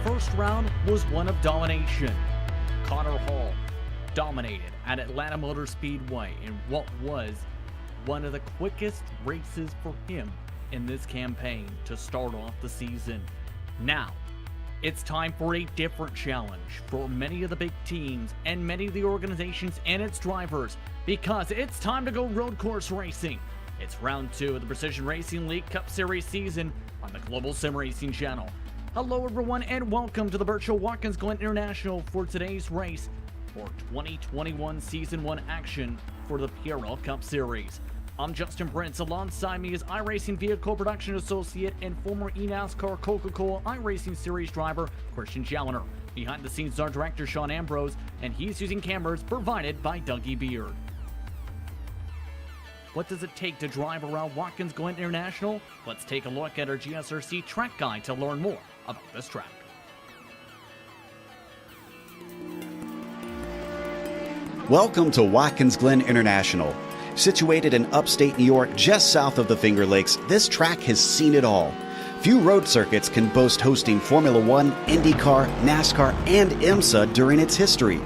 first round was one of domination. Connor Hall dominated at Atlanta Motor Speedway in what was one of the quickest races for him in this campaign to start off the season. Now, it's time for a different challenge for many of the big teams and many of the organizations and its drivers, because it's time to go road course racing. It's round 2 of the Precision Racing League Cup Series season on the Global SimRacing channel. Hello everyone and welcome to the virtual Watkins Glen International for today's race for 2021 Season 1 action for the PRL Cup Series. I'm Justin Prince. Alongside me is iRacing Vehicle Production Associate and former NASCAR Coca-Cola iRacing Series driver Christian Challoner. Behind the scenes is our director Sean Ambrose, and he's using cameras provided by Dougie Beard. What does it take to drive around Watkins Glen International? Let's take a look at our GSRC track guide to learn more about this track. Welcome to Watkins Glen International. Situated in upstate New York, just south of the Finger Lakes, this track has seen it all. Few road circuits can boast hosting Formula One, IndyCar, NASCAR, and IMSA during its history.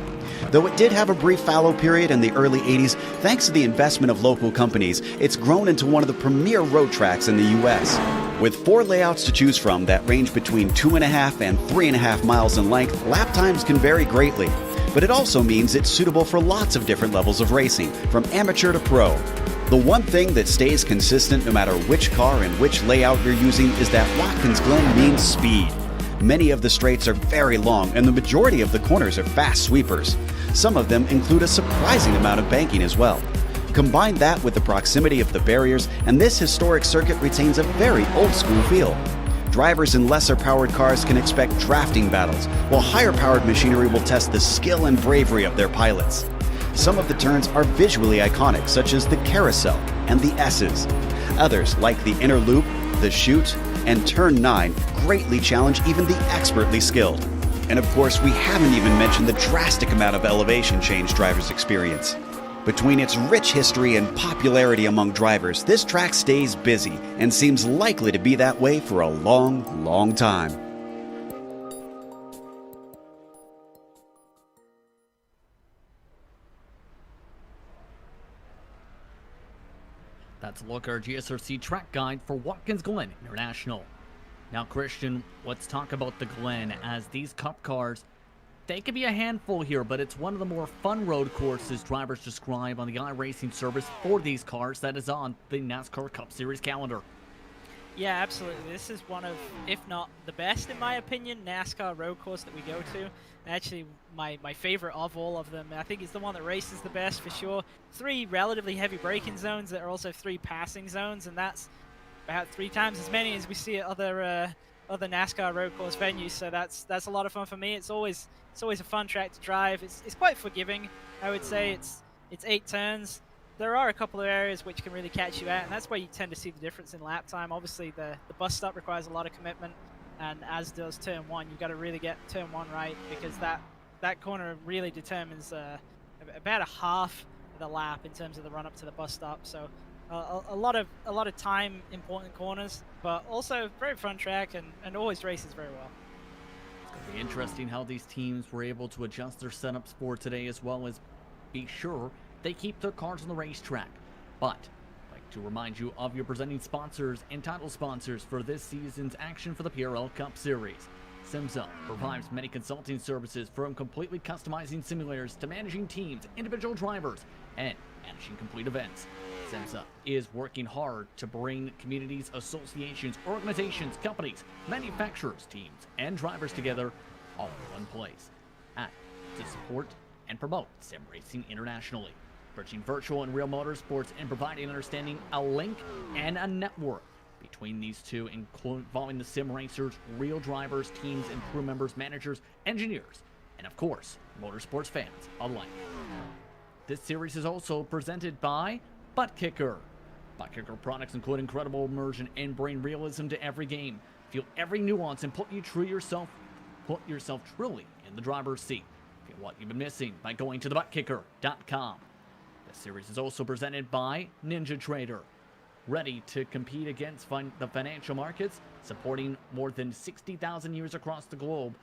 Though it did have a brief fallow period in the early 80s, thanks to the investment of local companies, it's grown into one of the premier road tracks in the U.S. With 4 layouts to choose from that range between 2.5 and 3.5 miles in length, lap times can vary greatly. But it also means it's suitable for lots of different levels of racing, from amateur to pro. The one thing that stays consistent no matter which car and which layout you're using is that Watkins Glen means speed. Many of the straights are very long, and the majority of the corners are fast sweepers. Some of them include a surprising amount of banking as well. Combine that with the proximity of the barriers, and this historic circuit retains a very old-school feel. Drivers in lesser-powered cars can expect drafting battles, while higher-powered machinery will test the skill and bravery of their pilots. Some of the turns are visually iconic, such as the carousel and the S's. Others, like the inner loop, the chute, and Turn 9, greatly challenge even the expertly skilled. And of course, we haven't even mentioned the drastic amount of elevation change drivers experience. Between its rich history and popularity among drivers, this track stays busy and seems likely to be that way for a long, long time. That's a look at our GSRC track guide for Watkins Glen International. Now, Christian, let's talk about the Glen, as these Cup cars, they can be a handful here, but it's one of the more fun road courses drivers describe on the iRacing service for these cars that is on the NASCAR Cup Series calendar. Yeah, absolutely. This is one of, if not the best, in my opinion, NASCAR road course that we go to. Actually, my favorite of all of them. I think it's the one that races the best for sure. 3 relatively heavy braking zones that are also 3 passing zones, and that's about 3 times as many as we see at other NASCAR road course venues. So that's a lot of fun for me. It's always a fun track to drive. It's quite forgiving, I would say. It's 8 turns. There are a couple of areas which can really catch you out, and that's where you tend to see the difference in lap time. Obviously, the bus stop requires a lot of commitment, and as does turn 1. You've got to really get turn 1 right, because that corner really determines about a half of the lap in terms of the run up to the bus stop. So a lot of time important corners, but also very fun track, and always races very well. It's going to be interesting how these teams were able to adjust their setups for today, as well as be sure they keep their cars on the racetrack. But I'd like to remind you of your presenting sponsors and title sponsors for this season's action for the PRL Cup Series. SimMSA provides many consulting services, from completely customizing simulators to managing teams, individual drivers, and managing complete events. SimMSA is working hard to bring communities, associations, organizations, companies, manufacturers, teams, and drivers together all in one place to support and promote sim racing internationally, bridging virtual and real motorsports and providing understanding a link and a network between these two, involving the SimRacers, real drivers, teams, and crew members, managers, engineers, and of course, motorsports fans alike. This series is also presented by Butt Kicker. Butt Kicker products include incredible immersion and brain realism to every game. Feel every nuance and put yourself truly in the driver's seat. Feel what you've been missing by going to thebuttkicker.com. This series is also presented by NinjaTrader. ready to compete against the financial markets, supporting more than 60,000 users across the globe.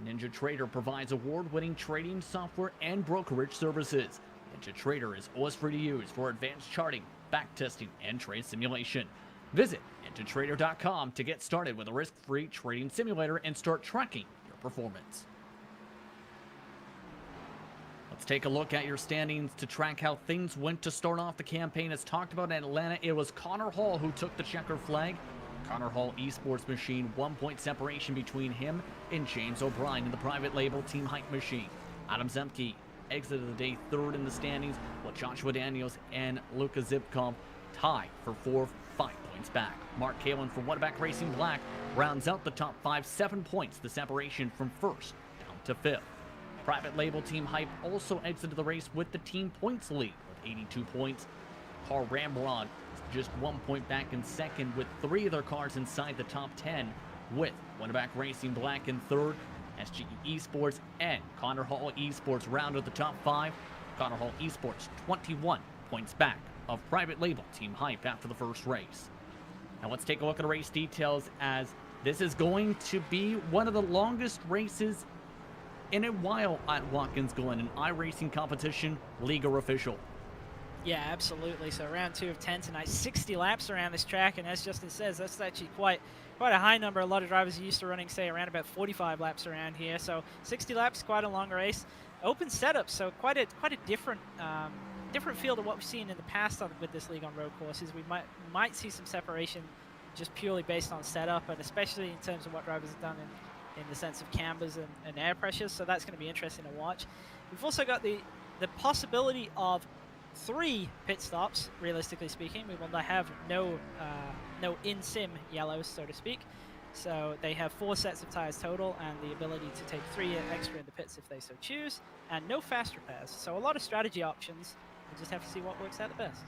NinjaTrader provides award-winning trading software and brokerage services. NinjaTrader is always free to use for advanced charting, backtesting, and trade simulation. Visit NinjaTrader.com to get started with a risk-free trading simulator and start tracking your performance. Let's take a look at your standings to track how things went to start off the campaign. As talked about in Atlanta, it was Connor Hall who took the checker flag. Connor Hall eSports machine, 1 point separation between him and James O'Brien in the private label Team Hype machine. Adam Zemke exited the day third in the standings, while Joshua Daniels and Luka Zivkov tie for 5 points back. Mark Kalin for Whataback Racing Black rounds out the top 5, 7 points, the separation from first down to fifth. Private label Team Hype also exited the race with the team points lead with 82 points. Carl Ramrod is just 1 point back in second with 3 of their cars inside the top 10, with Whataback Racing Black in third. SGE Esports and Connor Hall Esports rounded the top 5. Connor Hall Esports 21 points back of private label Team Hype after the first race. Now let's take a look at the race details, as this is going to be one of the longest races in a while at Watkins Glen, an iRacing competition, league or official. Yeah, absolutely. So round 2 of 10 tonight, 60 laps around this track, and as Justin says, that's actually quite a high number. A lot of drivers are used to running, say, around about 45 laps around here. So 60 laps, quite a long race. Open setup, so quite a different different feel to what we've seen in the past with this league on road courses. We might see some separation just purely based on setup, and especially in terms of what drivers have done in the sense of cambers and air pressures. So that's going to be interesting to watch. We've also got the possibility of 3 pit stops, realistically speaking. We will have no in-sim yellows, so to speak. So they have 4 sets of tires total, and the ability to take 3 extra in the pits if they so choose, and no fast repairs. So a lot of strategy options. We'll just have to see what works out the best.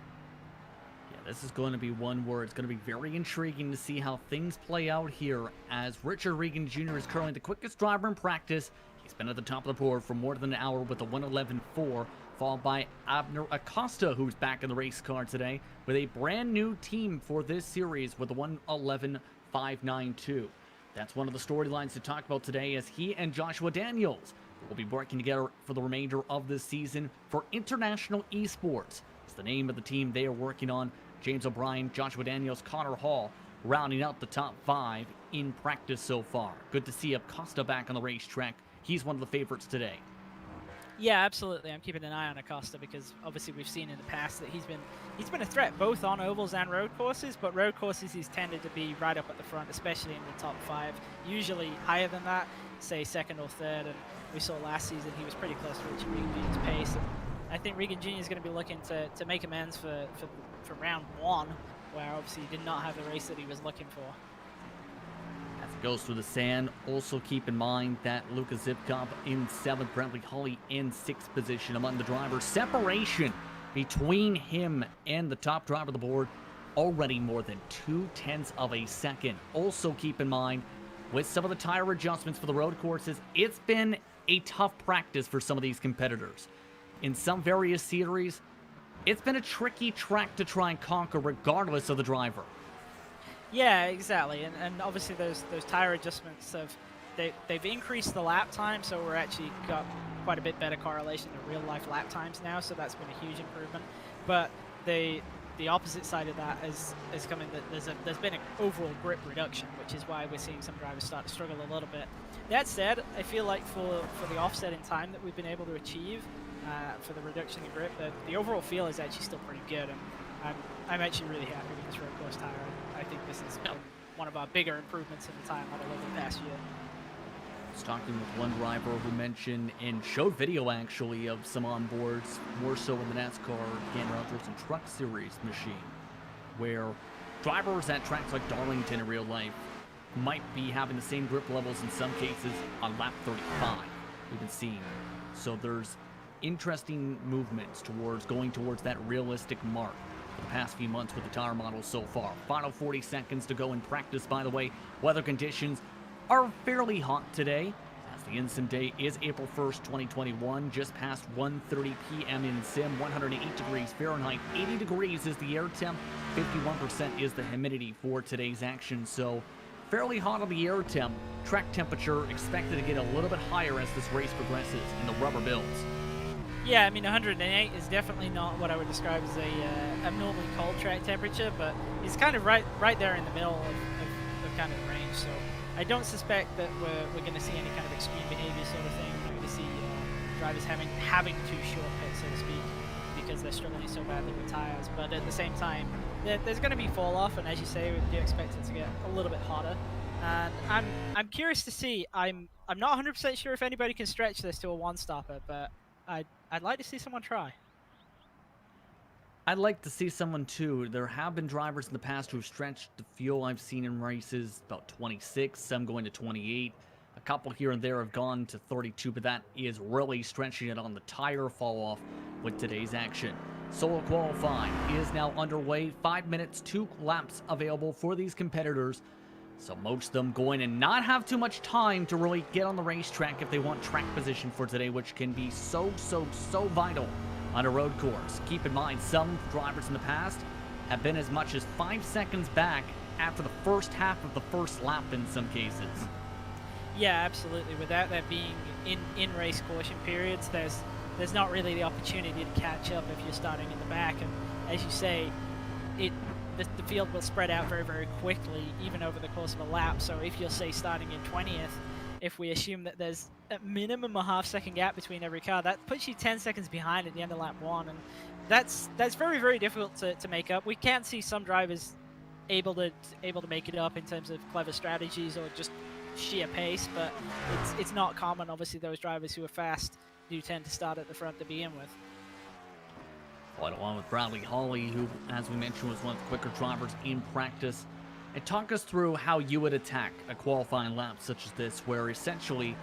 Yeah, this is going to be one where it's going to be very intriguing to see how things play out here, as Richard Regan Jr. is currently the quickest driver in practice. He's been at the top of the board for more than an hour with a 1:11.4, followed by Abner Acosta, who's back in the race car today with a brand new team for this series with a 1:11.592. That's one of the storylines to talk about today, as he and Joshua Daniels will be working together for the remainder of this season for International Esports. It's the name of the team they are working on. James O'Brien, Joshua Daniels, Connor Hall rounding out the top 5 in practice so far. Good to see Acosta back on the racetrack. He's one of the favorites today. Yeah, absolutely. I'm keeping an eye on Acosta because obviously we've seen in the past that he's been a threat both on ovals and road courses, but road courses he's tended to be right up at the front, especially in the top 5, usually higher than that, say second or third, and we saw last season he was pretty close to Richard Regan Jr.'s pace. And I think Regan Jr. is going to be looking to make amends for round 1, where obviously he did not have the race that he was looking for. As it goes through the sand, also keep in mind that Luka Zivkov in 7th, Bradley Holly in 6th position among the drivers. Separation between him and the top driver of the board, already more than 0.2 of a second. Also keep in mind, with some of the tire adjustments for the road courses, it's been a tough practice for some of these competitors. In some various series, it's been a tricky track to try and conquer regardless of the driver. Yeah, exactly, and obviously those tire adjustments they've increased the lap time, so we're actually got quite a bit better correlation to real life lap times now, so that's been a huge improvement. But the opposite side of that is coming that there's been an overall grip reduction, which is why we're seeing some drivers start to struggle a little bit. That said, I feel like for the offset in time that we've been able to achieve for the reduction in grip, the overall feel is actually still pretty good, and I'm actually really happy with this road course tire. I think this is one of our bigger improvements in the tire model over the past year. I was talking with one driver who mentioned and showed video actually of some onboards, more so in the NASCAR Gander Outdoors and Truck Series machine, where drivers at tracks like Darlington in real life might be having the same grip levels in some cases on lap 35 we've been seeing. So there's interesting movements going towards that realistic mark for the past few months with the tire models so far. Final 40 seconds to go in practice, by the way. Weather conditions are fairly hot today, as The in-sim day is April 1st, 2021, just past 1:30 p.m. in sim, 108 degrees Fahrenheit, 80 degrees is the air temp, 51% is the humidity for today's action, so fairly hot on the air temp. Track temperature expected to get a little bit higher as this race progresses in the rubber builds. Yeah, I mean 108 is definitely not what I would describe as a abnormally cold track temperature, but it's kind of right there in the middle of kind of the range. So I don't suspect that we're going to see any kind of extreme behavior sort of thing. We're going to see drivers having to short pit, so to speak, because they're struggling so badly with tires. But at the same time, there's going to be fall off, and as you say, we do expect it to get a little bit hotter. And I'm curious to see. I'm not 100% sure if anybody can stretch this to a one-stopper, but I'd like to see someone try. I'd like to see someone too. There have been drivers in the past who've stretched the fuel I've seen in races about 26, some going to 28. A couple here and there have gone to 32, but that is really stretching it on the tire fall off with today's action. Solo qualifying is now underway. 5 minutes, 2 laps available for these competitors. So most of them going to not have too much time to really get on the racetrack if they want track position for today, which can be so vital on a road course. Keep in mind, some drivers in the past have been as much as 5 seconds back after the first half of the first lap in some cases. Yeah, absolutely. Without that being in race caution periods, there's not really the opportunity to catch up if you're starting in the back. And as you say, the field will spread out very quickly, even over the course of a lap. So if you're, say, starting in 20th, if we assume that there's at minimum a half-second gap between every car, that puts you 10 seconds behind at the end of lap 1, and that's very difficult to make up. We can see some drivers able to make it up in terms of clever strategies or just sheer pace, but it's not common. Obviously, those drivers who are fast do tend to start at the front to begin with. Right along with Bradley Hawley, who, as we mentioned, was one of the quicker drivers in practice. And talk us through how you would attack a qualifying lap such as this, where essentially,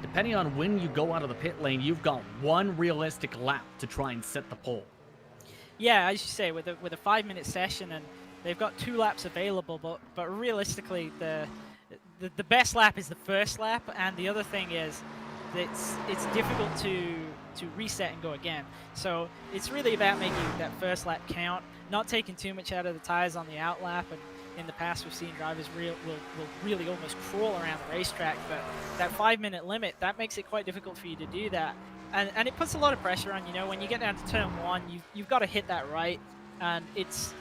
depending on when you go out of the pit lane, you've got one realistic lap to try and set the pole. Yeah, as you say, with a 5-minute session, and they've got 2 laps available, but realistically, the best lap is the first lap, and the other thing is it's difficult to reset and go again. So it's really about making that first lap count, not taking too much out of the tires on the out lap. And in the past, we've seen drivers will really almost crawl around the racetrack, but that 5-minute limit, that makes it quite difficult for you to do that. And it puts a lot of pressure on, when you get down to turn 1, you've got to hit that right, and it's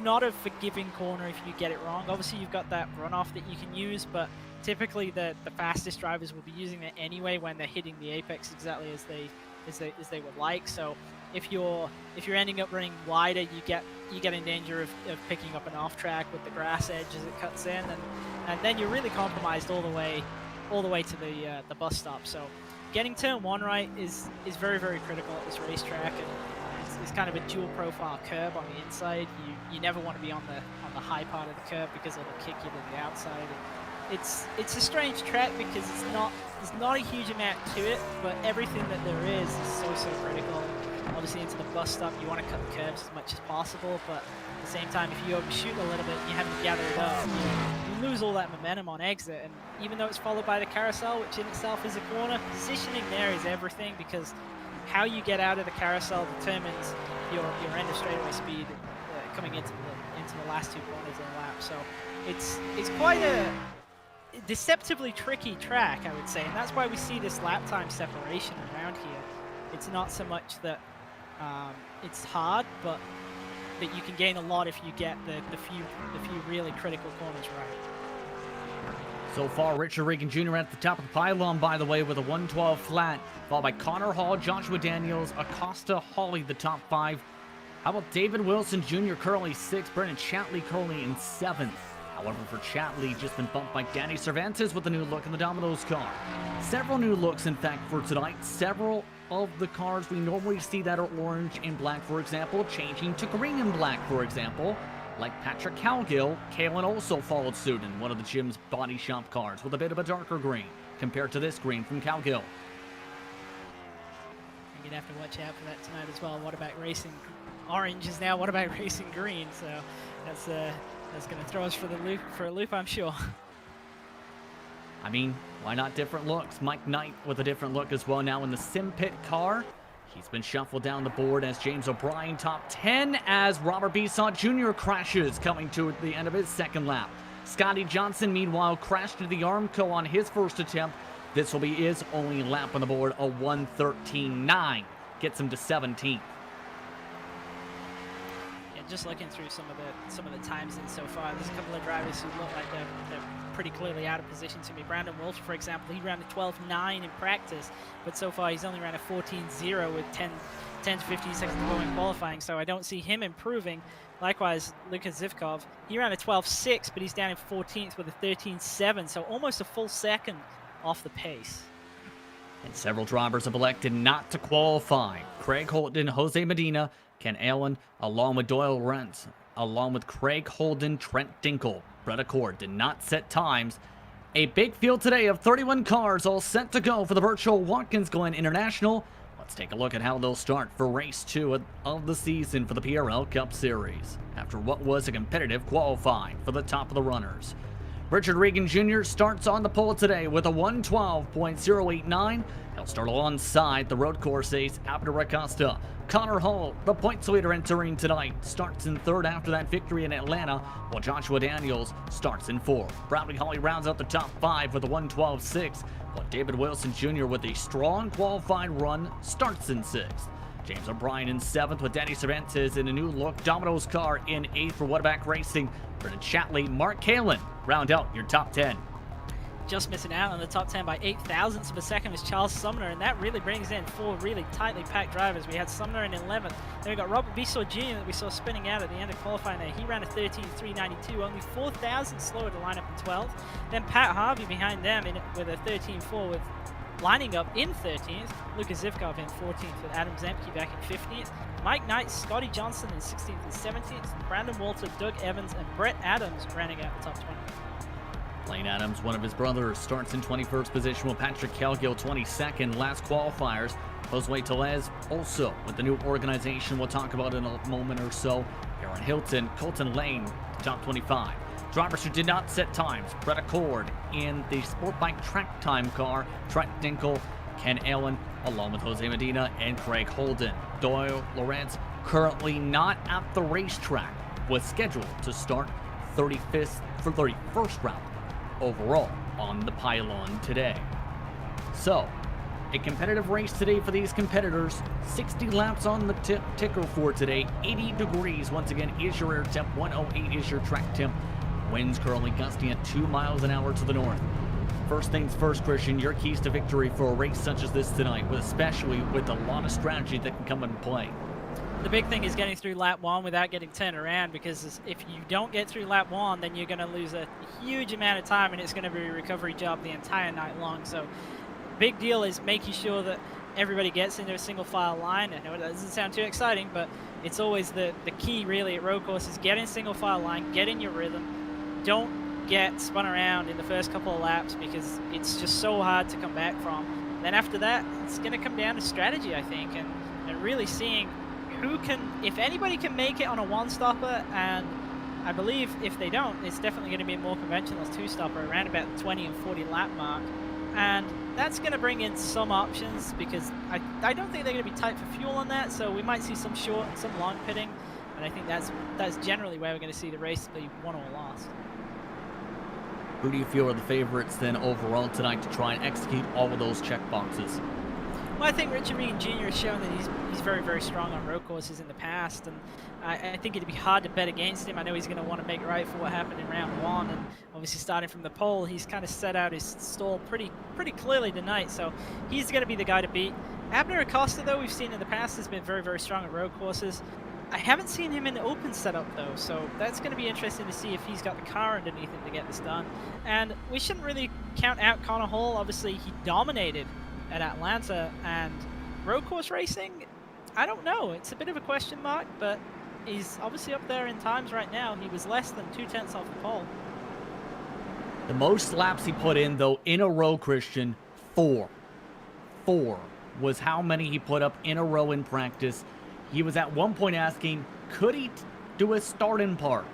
not a forgiving corner if you get it wrong. Obviously, you've got that runoff that you can use, but typically the fastest drivers will be using it anyway when they're hitting the apex exactly as they would like. So if you're ending up running wider, you get in danger of picking up an off track with the grass edge as it cuts in, and then you're really compromised all the way to the bus stop. So getting turn 1 right is very critical at this racetrack, and it's kind of a dual profile curb on the inside. You never want to be on the high part of the curb because it'll kick you to the outside. It's a strange track because there's not a huge amount to it, but everything that there is so critical. Obviously, into the bus stop, you want to cut the curves as much as possible, but at the same time, if you overshoot a little bit and you haven't gathered it up, you lose all that momentum on exit. And even though it's followed by the carousel, which in itself is a corner, positioning there is everything, because how you get out of the carousel determines your end of straightaway speed coming into the last 2 corners of the lap. So it's quite a deceptively tricky track, I would say, and that's why we see this lap time separation around here. It's not so much that it's hard, but that you can gain a lot if you get the few really critical corners right. So far, Richard Regan Jr. at the top of the pylon, by the way, with a 112 flat, followed by Connor Hall, Joshua Daniels, Acosta, Hawley, the top 5. How about David Wilson Jr. currently 6th, Brennan Chatley currently in 7th. However, for Chatley, just been bumped by Danny Cervantes with a new look in the Domino's car. Several new looks, in fact, for tonight. Several of the cars we normally see that are orange and black, for example, changing to green and black, for example. Like Patrick Calgill, Kalen also followed suit in one of the gym's body shop cars with a bit of a darker green compared to this green from Calgill. You're going to have to watch out for that tonight as well. What about racing orange is now? What about racing green? So that's going to throw us for a loop, I'm sure. I mean, why not different looks? Mike Knight with a different look as well now in the Sim Pit car. He's been shuffled down the board as James O'Brien top 10 as Robert Bisson Jr. crashes coming to the end of his second lap. Scotty Johnson, meanwhile, crashed into the Armco on his first attempt. This will be his only lap on the board, a 1:13.9. Gets him to 17th. Yeah, just looking through some of the times in so far, there's a couple of drivers who look like they're pretty clearly out of position to me. Brandon Walter, for example, he ran a 12.9 in practice, but so far he's only ran a 14.0 with 10 to 15 seconds to go in qualifying, so I don't see him improving. Likewise, Lukas Zivkov, he ran a 12.6, but he's down in 14th with a 13.7, so almost a full second off the pace. And several drivers have elected not to qualify. Craig Holton, Jose Medina, Ken Allen, along with Doyle Rentz, along with Craig Holden, Trent Dinkle. Brett Accord did not set times. A big field today of 31 cars all set to go for the virtual Watkins Glen International. Let's take a look at how they'll start for race 2 of the season for the PRL Cup Series, after what was a competitive qualifying for the top of the runners. Richard Regan Jr. starts on the pole today with a 1:12.089. He'll start alongside the road course ace Abner Acosta. Connor Hall, the points leader entering tonight, starts in third after that victory in Atlanta, while Joshua Daniels starts in fourth. Bradley Holly rounds out the top 5 with a 1:12.6, while David Wilson Jr. with a strong qualified run starts in 6th. James O'Brien in 7th with Danny Cervantes in a new look Domino's car in 8th for Whataback Racing. Brendan Chatley, Mark Kalin round out your top 10. Just missing out on the top 10 by 8 thousandths of a second was Charles Sumner, and that really brings in 4 really tightly packed drivers. We had Sumner in 11th, then we got Robert Bisson Jr. that we saw spinning out at the end of qualifying there. He ran a 13.392, only 4 thousandths slower to line up in 12th. Then Pat Harvey behind them with a 13.4 with lining up in 13th. Lukas Zivkov in 14th with Adam Zemke back in 15th. Mike Knight, Scotty Johnson in 16th and 17th. Brandon Walter, Doug Evans, and Brett Adams rounding out the top 20. Blaine Adams, one of his brothers, starts in 21st position with Patrick Kelgill 22nd. Last qualifiers, Josue Telez also with the new organization we'll talk about in a moment or so. Aaron Hilton, Colton Lane, top 25. Drivers who did not set times: Brett Accord in the Sport Bike track time car, Trent Dinkle, Ken Allen, along with Jose Medina and Craig Holden. Doyle Lawrence, currently not at the racetrack, was scheduled to start 31st round overall on the pylon today. So, a competitive race today for these competitors. 60 laps on the ticker for today. 80 degrees once again is your air temp. 108 is your track temp. Winds currently gusting at 2 miles an hour to the north. First things first, Christian, your keys to victory for a race such as this tonight, especially with a lot of strategy that can come into play. The big thing is getting through lap 1 without getting turned around, because if you don't get through lap 1, then you're going to lose a huge amount of time, and it's going to be a recovery job the entire night long. So big deal is making sure that everybody gets into a single file line. I know it doesn't sound too exciting, but it's always the key really at road courses. Get in single file line, get in your rhythm. Don't get spun around in the first couple of laps, because it's just so hard to come back from. Then after that, it's going to come down to strategy, I think, and really seeing who can, if anybody can make it on a one-stopper, and I believe if they don't, it's definitely going to be a more conventional two-stopper around about the 20 and 40 lap mark. And that's going to bring in some options, because I don't think they're going to be tight for fuel on that, so we might see some short and some long pitting, and I think that's generally where we're going to see the race be won or lost. Who do you feel are the favorites then overall tonight to try and execute all of those check boxes? Well, I think Richard Regan Jr. has shown that he's very, very strong on road courses in the past, and I think it'd be hard to bet against him. I know he's going to want to make right for what happened in round 1, and obviously starting from the pole, he's kind of set out his stall pretty clearly tonight, so he's going to be the guy to beat. Abner Acosta, though, we've seen in the past, has been very, very strong at road courses. I haven't seen him in the open setup, though, so that's going to be interesting to see if he's got the car underneath him to get this done. And we shouldn't really count out Connor Hall. Obviously, he dominated at Atlanta, and road course racing, I don't know. It's a bit of a question mark, but he's obviously up there in times right now. He was less than 2/10 off the pole. The most laps he put in, though, in a row, Christian, 4. 4 was how many he put up in a row in practice. He was at one point asking, could he do a start in park?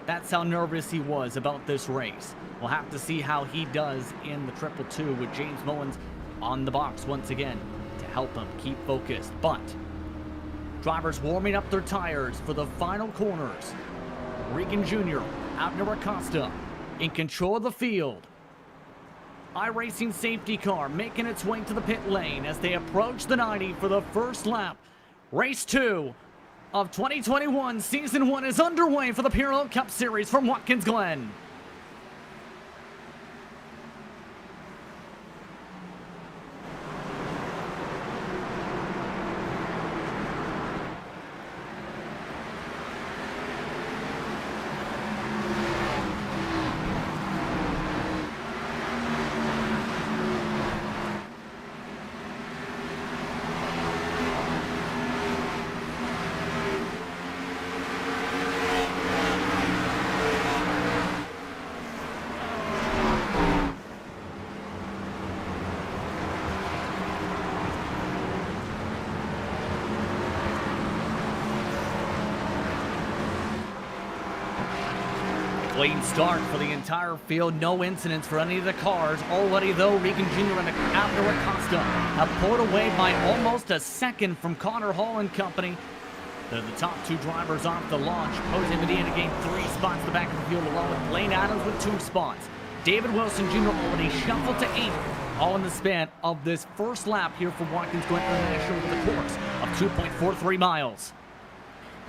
That's how nervous he was about this race. We'll have to see how he does in the 222 with James Mullins on the box once again to help him keep focused. But drivers warming up their tires for the final corners. Regan Jr., Abner Acosta in control of the field. iRacing safety car making its way to the pit lane as they approach the 90 for the first lap. Race 2 of 2021 Season 1 is underway for the PRL Cup Series from Watkins, Glen. Clean start for the entire field. No incidents for any of the cars. Already, though, Regan Jr. and Abner Acosta have pulled away by almost a second from Connor Hall and company. They're the top two drivers off the launch. Jose Medina gained 3 spots at the back of the field, along with Blaine Adams with 2 spots. David Wilson Jr. already shuffled to 8th, all in the span of this first lap here for Watkins Glen International with a course of 2.43 miles.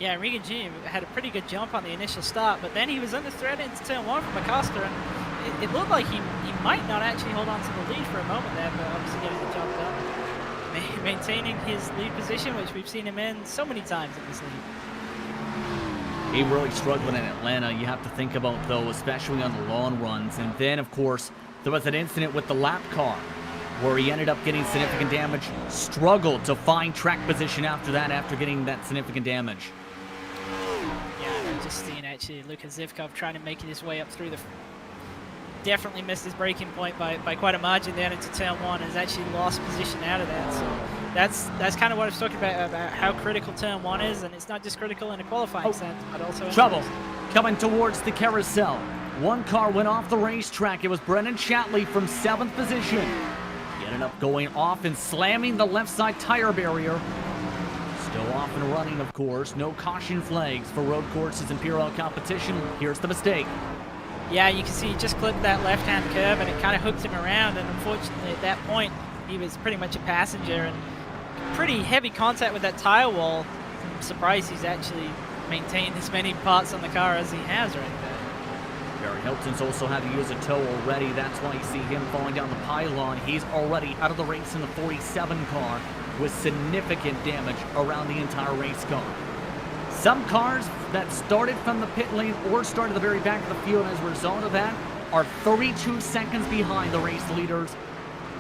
Yeah, Regan Jr. had a pretty good jump on the initial start, but then he was under threat into turn 1 from Acosta, and it looked like he might not actually hold on to the lead for a moment there, but obviously getting the job done. Maintaining his lead position, which we've seen him in so many times in this league. He really struggled in Atlanta. You have to think about, though, especially on the long runs. And then, of course, there was an incident with the lap car where he ended up getting significant damage, struggled to find track position after that, after getting that significant damage. Just seeing actually Luka Zivkov trying to make his way up through the... Definitely missed his braking point by quite a margin down into turn 1, has actually lost position out of that. So that's kind of what I was talking about how critical turn 1 is, and it's not just critical in a qualifying sense, but also in trouble coming towards the carousel. One car went off the racetrack. It was Brennan Shatley from 7th position. He ended up going off and slamming the left side tire barrier. Still off and running, of course. No caution flags for road courses and PRL competition. Here's the mistake. Yeah, you can see he just clipped that left-hand curve, and it kind of hooked him around, and unfortunately at that point, he was pretty much a passenger, and pretty heavy contact with that tire wall. I'm surprised he's actually maintained as many parts on the car as he has right there. Barry Hilton's also had to use a tow already. That's why you see him falling down the pylon. He's already out of the race in the 47 car with significant damage around the entire race car. Some cars that started from the pit lane or started at the very back of the field as a result of that are 32 seconds behind the race leaders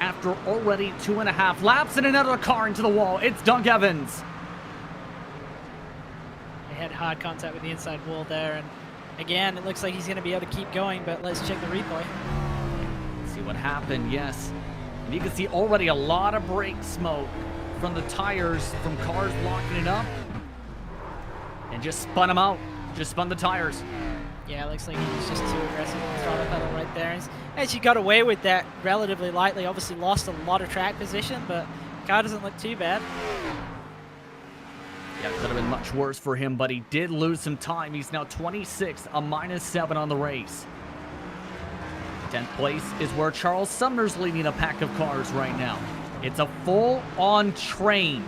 after already 2.5 laps, and another car into the wall. It's Doug Evans. They had hard contact with the inside wall there, and again, it looks like he's going to be able to keep going, but let's check the replay. Let's see what happened, yes. And you can see already a lot of brake smoke from the tires from cars blocking it up. And just spun them out. Just spun the tires. Yeah, it looks like he was just too aggressive with the throttle pedal right there. He's actually got away with that relatively lightly. Obviously lost a lot of track position, but car doesn't look too bad. Yeah, it could have been much worse for him, but he did lose some time. He's now 26, a -7 on the race. 10th place is where Charles Sumner's leading a pack of cars right now. It's a full-on train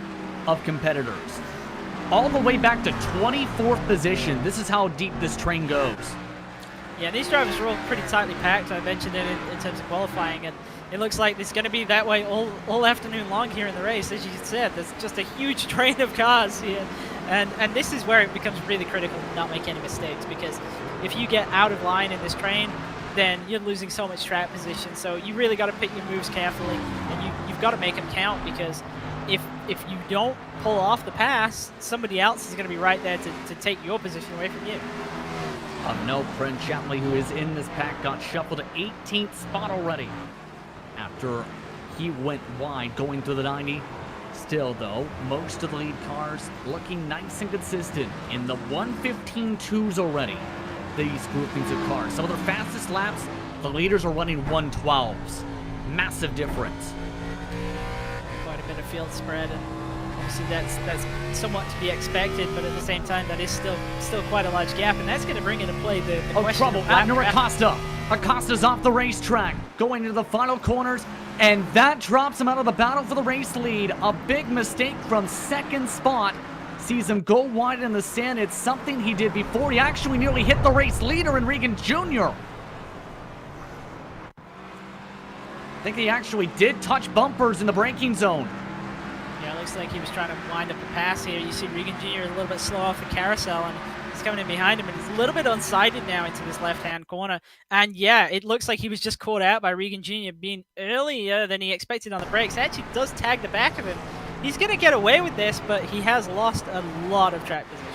of competitors. All the way back to 24th position. This is how deep this train goes. Yeah, these drivers are all pretty tightly packed. I mentioned it in terms of qualifying, and it looks like it's going to be that way all afternoon long here in the race. As you said, there's just a huge train of cars here. And this is where it becomes really critical to not make any mistakes, because if you get out of line in this train, then you're losing so much track position. So you really got to pick your moves carefully, and you've got to make them count, because if you don't pull off the pass, somebody else is going to be right there to take your position away from you. No, Brennan Shatley, who is in this pack, got shuffled to 18th spot already after he went wide going through the 90. Still, though, most of the lead cars looking nice and consistent in the 115.2s already. these groupings of cars. Some of their fastest laps, the leaders are running 112s. Massive difference. Quite a bit of field spread, and obviously that's somewhat to be expected, but at the same time that is still quite a large gap, and that's going to bring into play the question trouble. of lap Abner Acosta. Acosta's off the racetrack, going into the final corners, and that drops him out of the battle for the race lead. A big mistake from second spot. Sees him go wide in the sand. It's something he did before. He actually nearly hit the race leader in Regan Jr. I think he actually did touch bumpers in the braking zone. Yeah, it looks like he was trying to wind up a pass here. You see Regan Jr. a little bit slow off the carousel, and he's coming in behind him, and he's a little bit unsighted now into this left-hand corner. And yeah, it looks like he was just caught out by Regan Jr. being earlier than he expected on the brakes. Actually does tag the back of him. He's going to get away with this, but he has lost a lot of track position.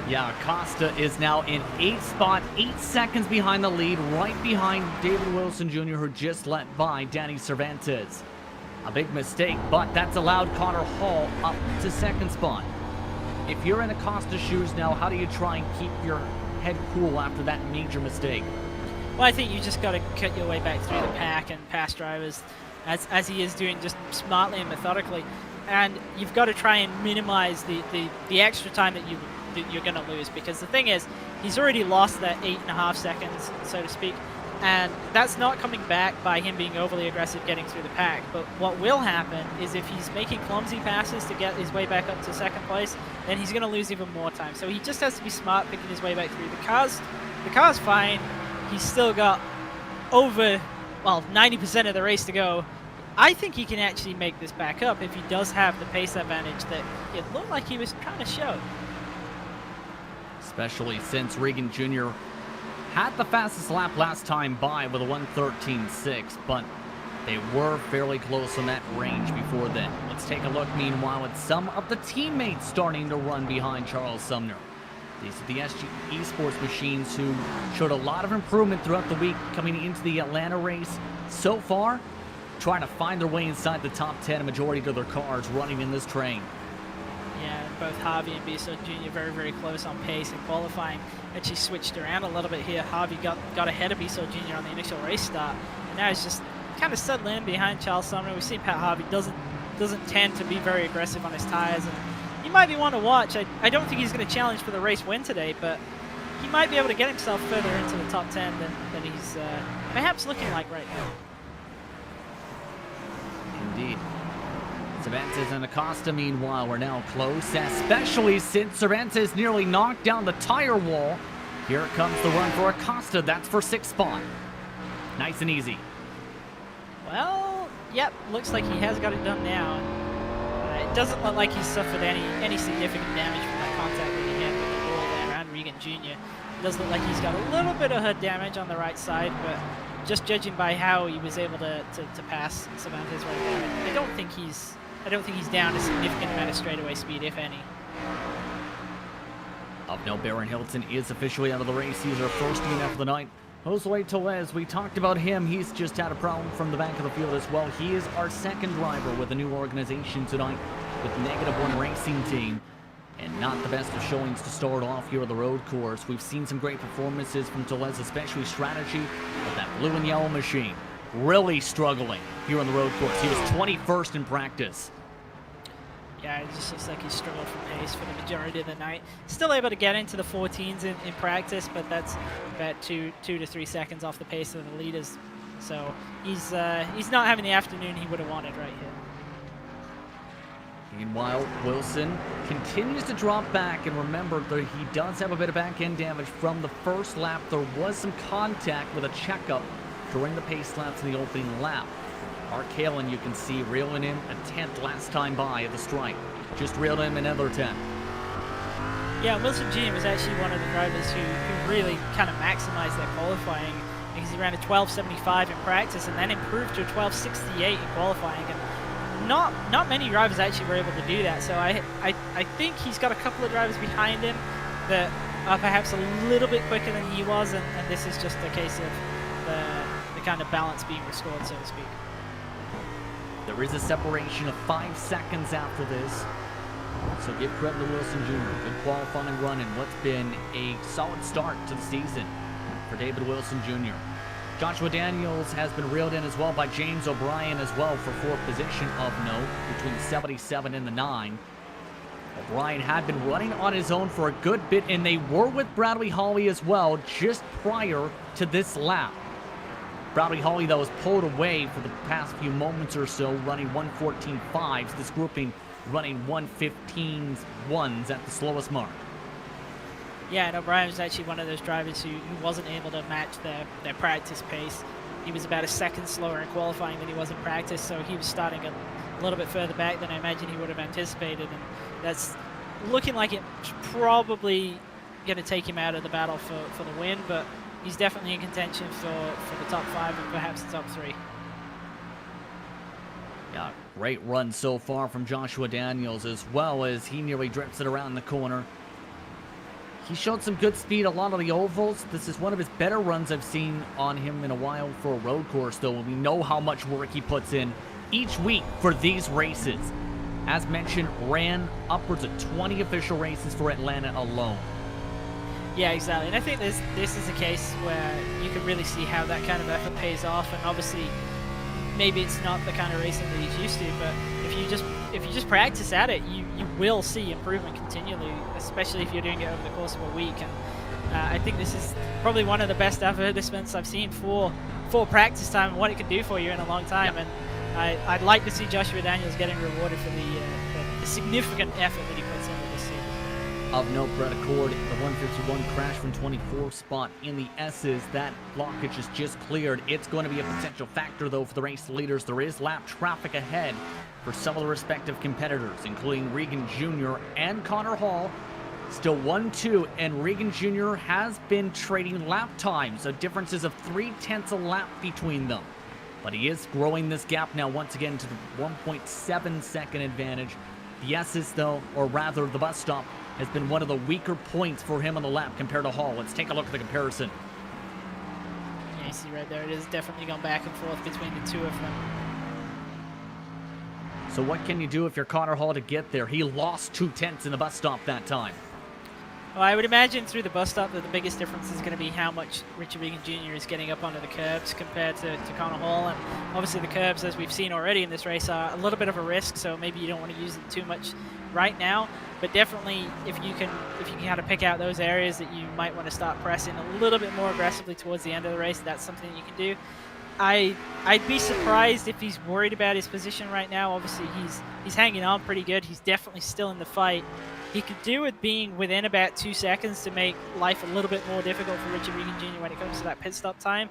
Yeah, Acosta is now in 8th spot, 8 seconds behind the lead, right behind David Wilson Jr., who just let by Danny Cervantes. A big mistake, but that's allowed Connor Hall up to 2nd spot. If you're in Acosta's shoes now, how do you try and keep your head cool after that major mistake? Well, I think you just got to cut your way back through the pack and pass drivers, as he is doing, just smartly and methodically. And you've got to try and minimize the extra time that you're going to lose, because the thing is, he's already lost that 8.5 seconds, so to speak, and that's not coming back by him being overly aggressive getting through the pack. But what will happen is if he's making clumsy passes to get his way back up to 2nd place, then he's going to lose even more time. So he just has to be smart picking his way back through. The car's fine. He's still got over, well, 90% of the race to go. I think he can actually make this back up if he does have the pace advantage that it looked like he was trying to show. Especially since Regan Jr. had the fastest lap last time by with a 1:13.6, but they were fairly close on that range before then. Let's take a look, meanwhile, at some of the teammates starting to run behind Charles Sumner. These are the SG eSports machines who showed a lot of improvement throughout the week coming into the Atlanta race. So far, trying to find their way inside the top 10, a majority of their cars running in this train. Yeah, both Harvey and Bissell Jr. very, very close on pace and qualifying. Actually switched around a little bit here. Harvey got ahead of Bissell Jr. on the initial race start, and now he's just kind of settling in behind Charles Sumner. We've seen Pat Harvey doesn't tend to be very aggressive on his tires, and he might be one to watch. I don't think he's going to challenge for the race win today, but he might be able to get himself further into the top 10 than he's perhaps looking like right now. Indeed. Cervantes and Acosta, meanwhile, were now close, especially since Cervantes nearly knocked down the tire wall. Here comes the run for Acosta. That's for 6th spot. Nice and easy. Well, yep, looks like he has got it done now. It doesn't look like he's suffered any significant damage from that contact that he had with the wall there and Regan Jr. It does look like he's got a little bit of head damage on the right side, but just judging by how he was able to pass Cervantes right there, I don't think he's down a significant amount of straightaway speed, if any. Up now, Baron Hilton is officially out of the race. He's our first DNF of the night. Josue Tellez, we talked about him. He's just had a problem from the back of the field as well. He is our 2nd driver with a new organization tonight with -1 racing team. And not the best of showings to start off here on the road course. We've seen some great performances from Tellez, especially strategy of that blue and yellow machine. Really struggling here on the road course. He was 21st in practice. Yeah, it just looks like he struggled for pace for the majority of the night. Still able to get into the 14s in practice, but that's about 2 to 3 seconds off the pace of the leaders. So he's not having the afternoon he would have wanted right here. Meanwhile, Wilson continues to drop back, and remember that he does have a bit of back-end damage from the first lap. There was some contact with a checkup during the pace laps in the opening lap. Mark Halen, you can see, reeling in a 10th last time by at the stripe. Just reeled in another 10. Yeah, Wilson Jr. was actually one of the drivers who really kind of maximized their qualifying, because he ran a 12.75 in practice and then improved to a 12.68 in qualifying. And not many drivers actually were able to do that. So I think he's got a couple of drivers behind him that are perhaps a little bit quicker than he was, and this is just a case of the kind of balance being restored, so to speak. There is a separation of 5 seconds after this. So give credit to Wilson Jr. Good qualifying run and what's been a solid start to the season for David Wilson Jr. Joshua Daniels has been reeled in as well by James O'Brien as well for fourth position of note between the 77 and the 9. O'Brien had been running on his own for a good bit, and they were with Bradley Hawley as well just prior to this lap. Bradley Hawley, though, was pulled away for the past few moments or so, running 1:14.5s. This grouping running 1:15.1s at the slowest mark. Yeah, and O'Brien was actually one of those drivers who wasn't able to match their practice pace. He was about a second slower in qualifying than he was in practice, so he was starting a little bit further back than I imagine he would have anticipated, and that's looking like it's probably going to take him out of the battle for the win, but he's definitely in contention for the top 5 and perhaps the top 3. Yeah, great run so far from Joshua Daniels, as well as he nearly drifts it around the corner. He showed some good speed a lot of the ovals. This is one of his better runs I've seen on him in a while for a road course, though. We know how much work he puts in each week for these races. As mentioned, ran upwards of 20 official races for Atlanta alone. Yeah, exactly. And I think this is a case where you can really see how that kind of effort pays off. And obviously, maybe it's not the kind of racing that he's used to, but if you just practice at it, you will see improvement continually, especially if you're doing it over the course of a week. And I think this is probably one of the best advertisements I've seen for practice time and what it can do for you in a long time. Yep. And I'd like to see Joshua Daniels getting rewarded for the significant effort that he puts into this season. Of note, Brett Accord, the 151 crash from 24th spot in the S's. That blockage is just cleared. It's going to be a potential factor, though, for the race leaders. There is lap traffic ahead for some of the respective competitors, including Regan Jr. and Connor Hall. Still 1-2, and Regan Jr. has been trading lap times, so differences of 0.3 a lap between them. But he is growing this gap now once again to the 1.7 second advantage. The S's, though, or rather the bus stop, has been one of the weaker points for him on the lap compared to Hall. Let's take a look at the comparison. Yeah, you see right there, it is definitely gone back and forth between the two of them. So what can you do if you're Connor Hall to get there? He lost 0.2 in the bus stop that time. Well, I would imagine through the bus stop that the biggest difference is going to be how much Richard Regan Jr. is getting up onto the curbs compared to Connor Hall. And obviously the curbs, as we've seen already in this race, are a little bit of a risk, so maybe you don't want to use them too much right now. But definitely, if you can kind of pick out those areas that you might want to start pressing a little bit more aggressively towards the end of the race, that's something you can do. I'd be surprised if he's worried about his position right now. Obviously, he's hanging on pretty good. He's definitely still in the fight. He could do with being within about 2 seconds to make life a little bit more difficult for Richard Regan Jr. when it comes to that pit stop time.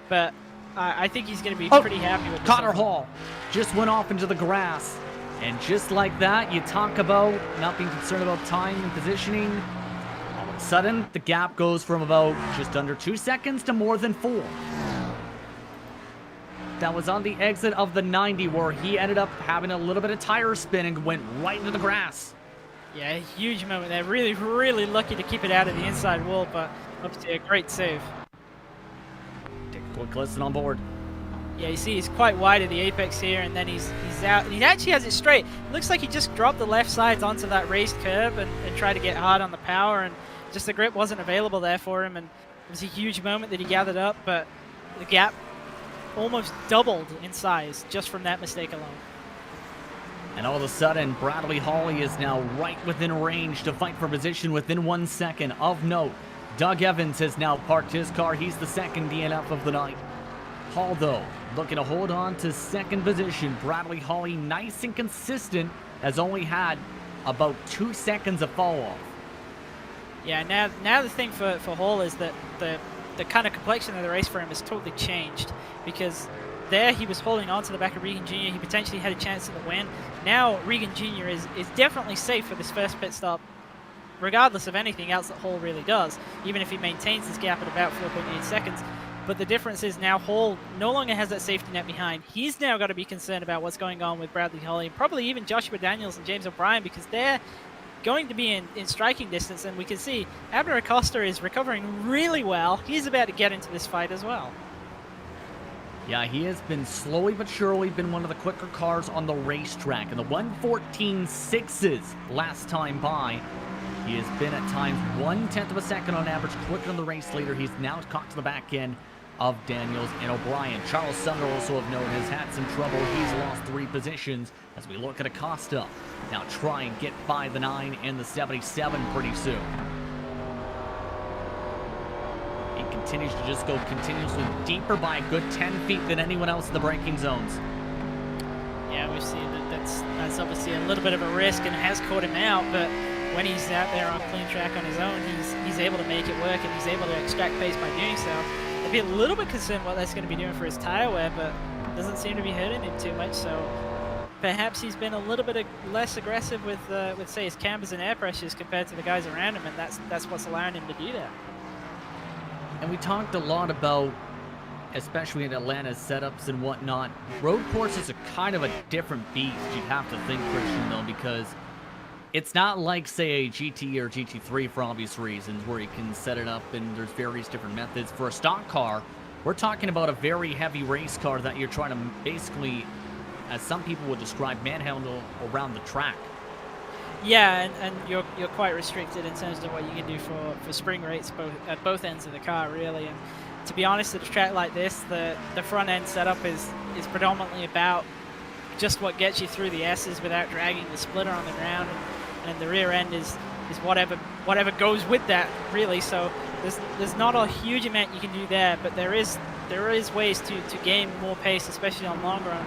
But I think he's going to be pretty happy with this. Connor Hall just went off into the grass. And just like that, you talk about not being concerned about time and positioning. All of a sudden, the gap goes from about just under 2 seconds to more than 4. That was on the exit of the 90 where he ended up having a little bit of tire spin and went right into the grass. Yeah, huge moment there. Really, really lucky to keep it out of the inside wall, but obviously a great save. Take a quick listen on board. Yeah, you see he's quite wide at the apex here, and then he's out. And he actually has it straight. Looks like he just dropped the left sides onto that raised curb and tried to get hard on the power, and just the grip wasn't available there for him. And it was a huge moment that he gathered up, but the gap almost doubled in size just from that mistake alone. And all of a sudden, Bradley Hawley is now right within range to fight for position within 1 second. Of note, Doug Evans has now parked his car. He's the second DNF of the night. Hall, though, looking to hold on to second position. Bradley Hawley, nice and consistent, has only had about 2 seconds of fall off. Yeah, now the thing for Hall is that the kind of complexion of the race for him has totally changed, because there he was holding on to the back of Regan Jr. He potentially had a chance at the win. Now Regan Jr. is definitely safe for this first pit stop, regardless of anything else that Hall really does, even if he maintains this gap at about 4.8 seconds. But the difference is now Hall no longer has that safety net behind. He's now got to be concerned about what's going on with Bradley Hawley, and probably even Joshua Daniels and James O'Brien, because they're going to be in striking distance, and we can see Abner Acosta is recovering really well. He's about to get into this fight as well. Yeah, he has been slowly but surely been one of the quicker cars on the racetrack. And the 1:14.6s last time by, he has been at times 1/10 of a second on average quicker than the race leader. He's now caught to the back end of Daniels and O'Brien. Charles Sumner, also of note, has had some trouble. He's lost 3 positions as we look at Acosta. Now try and get by the 9 and the 77 pretty soon. He continues to just go continuously deeper by a good 10 feet than anyone else in the braking zones. Yeah, we've seen that's obviously a little bit of a risk and has caught him out, but when he's out there on clean track on his own, he's able to make it work, and he's able to extract pace by doing so. I'd be a little bit concerned what that's going to be doing for his tire wear, but doesn't seem to be hurting him too much, so perhaps he's been a little bit less aggressive with say, his cambers and air pressures compared to the guys around him, and that's what's allowing him to do that. And we talked a lot about, especially in Atlanta's setups and whatnot, road courses are kind of a different beast, you'd have to think, Christian, though, because it's not like, say, a GT or GT3 for obvious reasons, where you can set it up and there's various different methods. For a stock car, we're talking about a very heavy race car that you're trying to basically, as some people would describe, manhandle around the track. Yeah, and you're quite restricted in terms of what you can do for spring rates at both ends of the car, really. And to be honest, at a track like this, the front end setup is predominantly about just what gets you through the S's without dragging the splitter on the ground, and the rear end is whatever goes with that, really. So there's not a huge amount you can do there, but there is ways to gain more pace, especially on long run,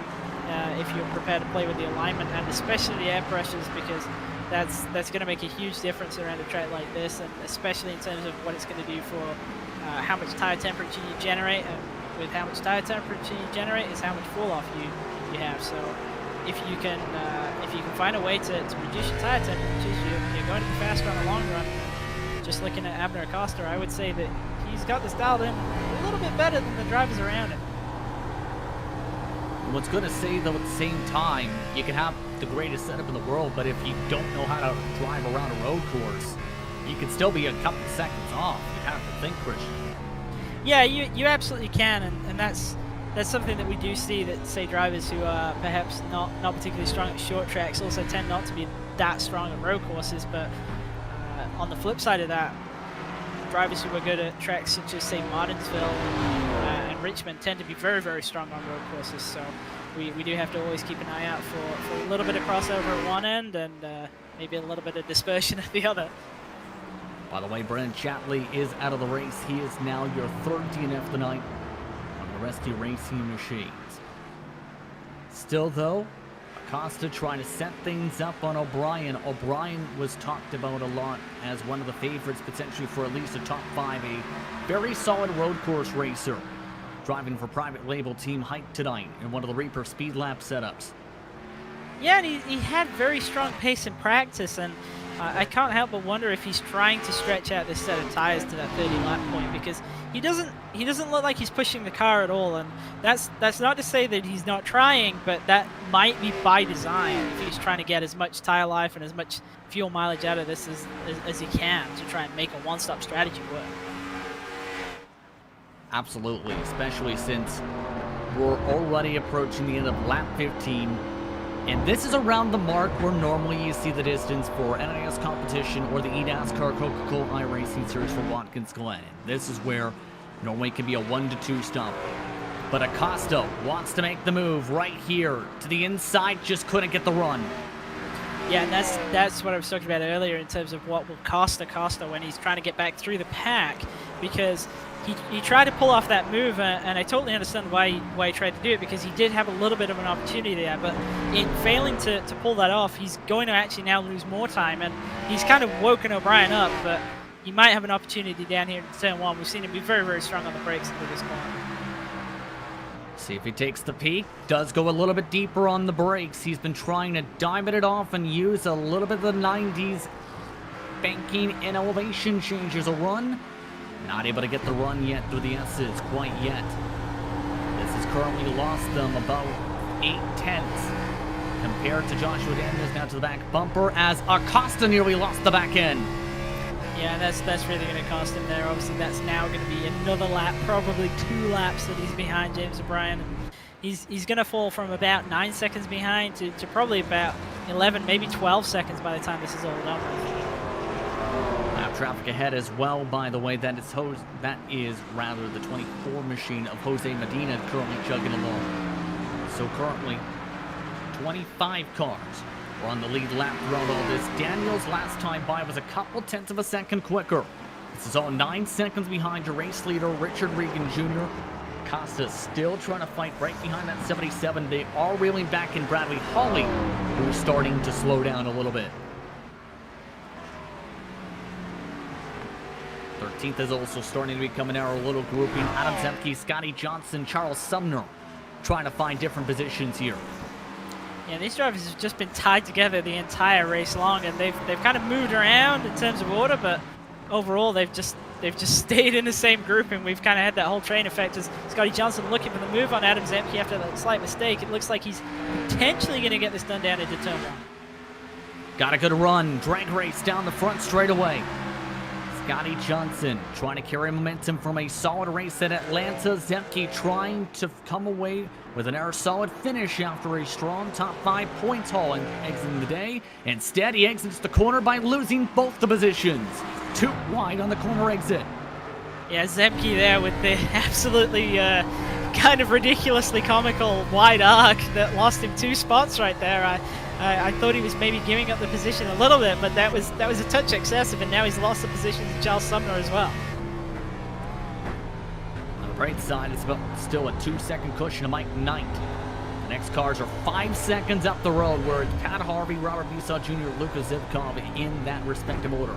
if you're prepared to play with the alignment and especially the air pressures, because that's going to make a huge difference around a track like this, and especially in terms of what it's going to do for how much tire temperature you generate, and with how much tire temperature you generate is how much fall off you have. So if you can find a way to reduce your tire temperatures, you're going to be faster on the long run. Just looking at Abner Acosta, I would say that he's got this dialed in a little bit better than the drivers around him. What's good to say, though, at the same time, you can have the greatest setup in the world, but if you don't know how to drive around a road course, you can still be a couple seconds off. You have to think, Christian. Yeah, you absolutely can, and that's something that we do see, that, say, drivers who are perhaps not particularly strong at short tracks also tend not to be that strong at road courses. But on the flip side of that, drivers who are good at tracks such as, say, Martinsville and Richmond tend to be very, very strong on road courses. So we do have to always keep an eye out for a little bit of crossover at one end and maybe a little bit of dispersion at the other. By the way, Brennan Chatley is out of the race. He is now your third DNF of the night on the Rescue Racing Machines. Still, though, Acosta trying to set things up on O'Brien. O'Brien was talked about a lot as one of the favorites potentially for at least a top 5, a very solid road course racer, driving for private label Team Hike tonight in one of the Reaper Speed Lap setups. Yeah, and he had very strong pace in practice, and I can't help but wonder if he's trying to stretch out this set of tires to that 30 lap point, because he doesn't look like he's pushing the car at all, and that's not to say that he's not trying, but that might be by design if he's trying to get as much tire life and as much fuel mileage out of this as he can to try and make a one-stop strategy work. Absolutely, especially since we're already approaching the end of lap 15. And this is around the mark where normally you see the distance for NIS competition or the NASCAR Coca-Cola iRacing Series for Watkins, Glen. This is where normally it can be a 1-2 stop. But Acosta wants to make the move right here to the inside, just couldn't get the run. Yeah, and that's what I was talking about earlier in terms of what will cost Acosta when he's trying to get back through the pack, because he tried to pull off that move, and I totally understand why he tried to do it, because he did have a little bit of an opportunity there, but in failing to pull that off, he's going to actually now lose more time, and he's kind of woken O'Brien up, but he might have an opportunity down here in turn 1. We've seen him be very, very strong on the brakes into this corner. See if he takes the peak. Does go a little bit deeper on the brakes. He's been trying to diamond it off and use a little bit of the 90s banking and elevation changes. A run. Not able to get the run yet through the S's quite yet. This has currently lost them about 8/10 compared to Joshua Daniels now to the back bumper as Acosta nearly lost the back end. Yeah, and that's really going to cost him there. Obviously, that's now going to be another lap, probably 2 laps that he's behind James O'Brien. And he's going to fall from about 9 seconds behind to probably about 11, maybe 12 seconds by the time this is all done with. Lap traffic ahead as well, by the way. That is rather the 24 machine of Jose Medina currently chugging along. So currently, 25 cars are on the lead lap throughout all this. Daniels last time by was a couple tenths of a second quicker. This is all 9 seconds behind your race leader, Richard Regan Jr. Costa still trying to fight right behind that 77. They are reeling back in Bradley Hawley, who's starting to slow down a little bit. 13th is also starting to become an our little grouping. Adam Zemke, Scotty Johnson, Charles Sumner trying to find different positions here. Yeah, these drivers have just been tied together the entire race long, and they've kind of moved around in terms of order, but overall they've just stayed in the same group, and we've kind of had that whole train effect as Scotty Johnson looking for the move on Adam Zemke after that slight mistake. It looks like he's potentially going to get this done down into turn 1. Got a good run, drag race down the front straight away. Scotty Johnson trying to carry momentum from a solid race at Atlanta. Zemke trying to come away with an solid finish after a strong top 5 points haul and exiting the day. Instead, he exits the corner by losing both the positions. 2 wide on the corner exit. Yeah, Zemke there with the absolutely kind of ridiculously comical wide arc that lost him 2 spots right there. I thought he was maybe giving up the position a little bit, but that was a touch excessive, and now he's lost the position to Charles Sumner as well. On the right side, it's still a 2-second cushion to Mike Knight. The next cars are 5 seconds up the road, where it's Pat Harvey, Robert Busaw Jr., Lucas Zivkov in that respective order.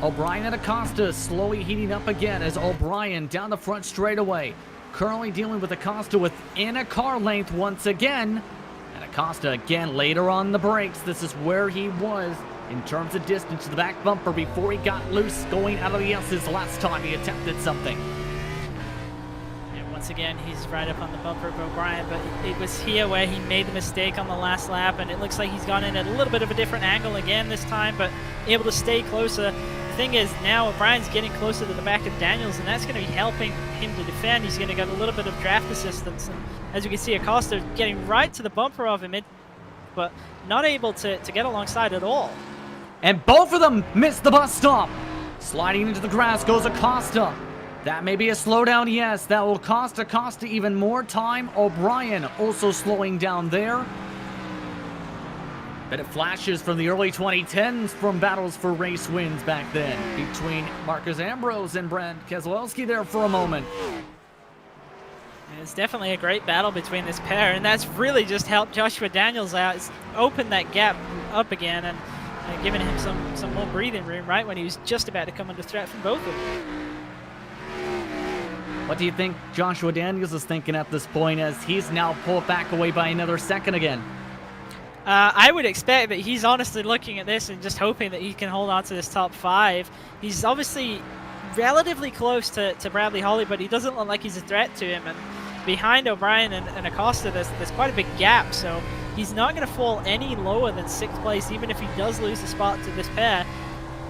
O'Brien and Acosta slowly heating up again as O'Brien down the front straightaway. Currently dealing with Acosta within a car length once again. And Acosta again later on the brakes. This is where he was in terms of distance to the back bumper before he got loose going out of the S's last time he attempted something. And once again, he's right up on the bumper of O'Brien, but it was here where he made the mistake on the last lap, and it looks like he's gone in at a little bit of a different angle again this time, but able to stay closer. The thing is, now O'Brien's getting closer to the back of Daniels, and that's going to be helping him to defend. He's going to get a little bit of draft assistance, and as you can see, Acosta getting right to the bumper of him, but not able to get alongside at all. And both of them missed the bus stop. Sliding into the grass goes Acosta. That may be a slowdown, yes. That will cost Acosta even more time. O'Brien also slowing down there. But it flashes from the early 2010s from battles for race wins back then between Marcus Ambrose and Brad Keselowski there for a moment. And it's definitely a great battle between this pair, and that's really just helped Joshua Daniels out. It's opened that gap up again and given him some more breathing room right when he was just about to come under threat from both of them. What do you think Joshua Daniels is thinking at this point as he's now pulled back away by another second again? I would expect that he's honestly looking at this and just hoping that he can hold on to this top 5. He's obviously relatively close to Bradley Hawley, but he doesn't look like he's a threat to him. And behind O'Brien and Acosta, there's quite a big gap, so he's not going to fall any lower than 6th place, even if he does lose the spot to this pair.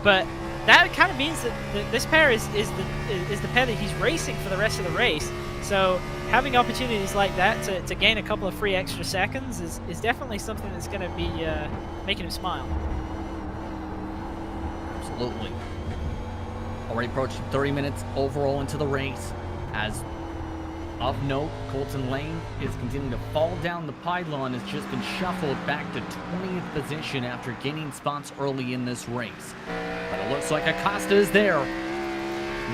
But that kind of means that this pair is the pair that he's racing for the rest of the race. So having opportunities like that to gain a couple of free extra seconds is definitely something that's going to be making him smile. Absolutely. Already approaching 30 minutes overall into the race. As of note, Colton Lane is continuing to fall down the pylon, has just been shuffled back to 20th position after gaining spots early in this race. But it looks like Acosta is there.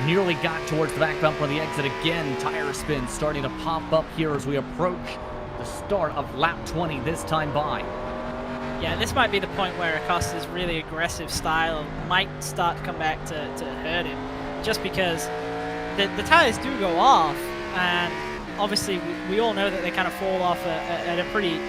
Nearly got towards the back bumper of the exit again. Tire spin starting to pop up here as we approach the start of lap 20 this time by. Yeah, this might be the point where Acosta's really aggressive style might start to come back to hurt him, just because the tires do go off, and obviously we all know that they kind of fall off at a pretty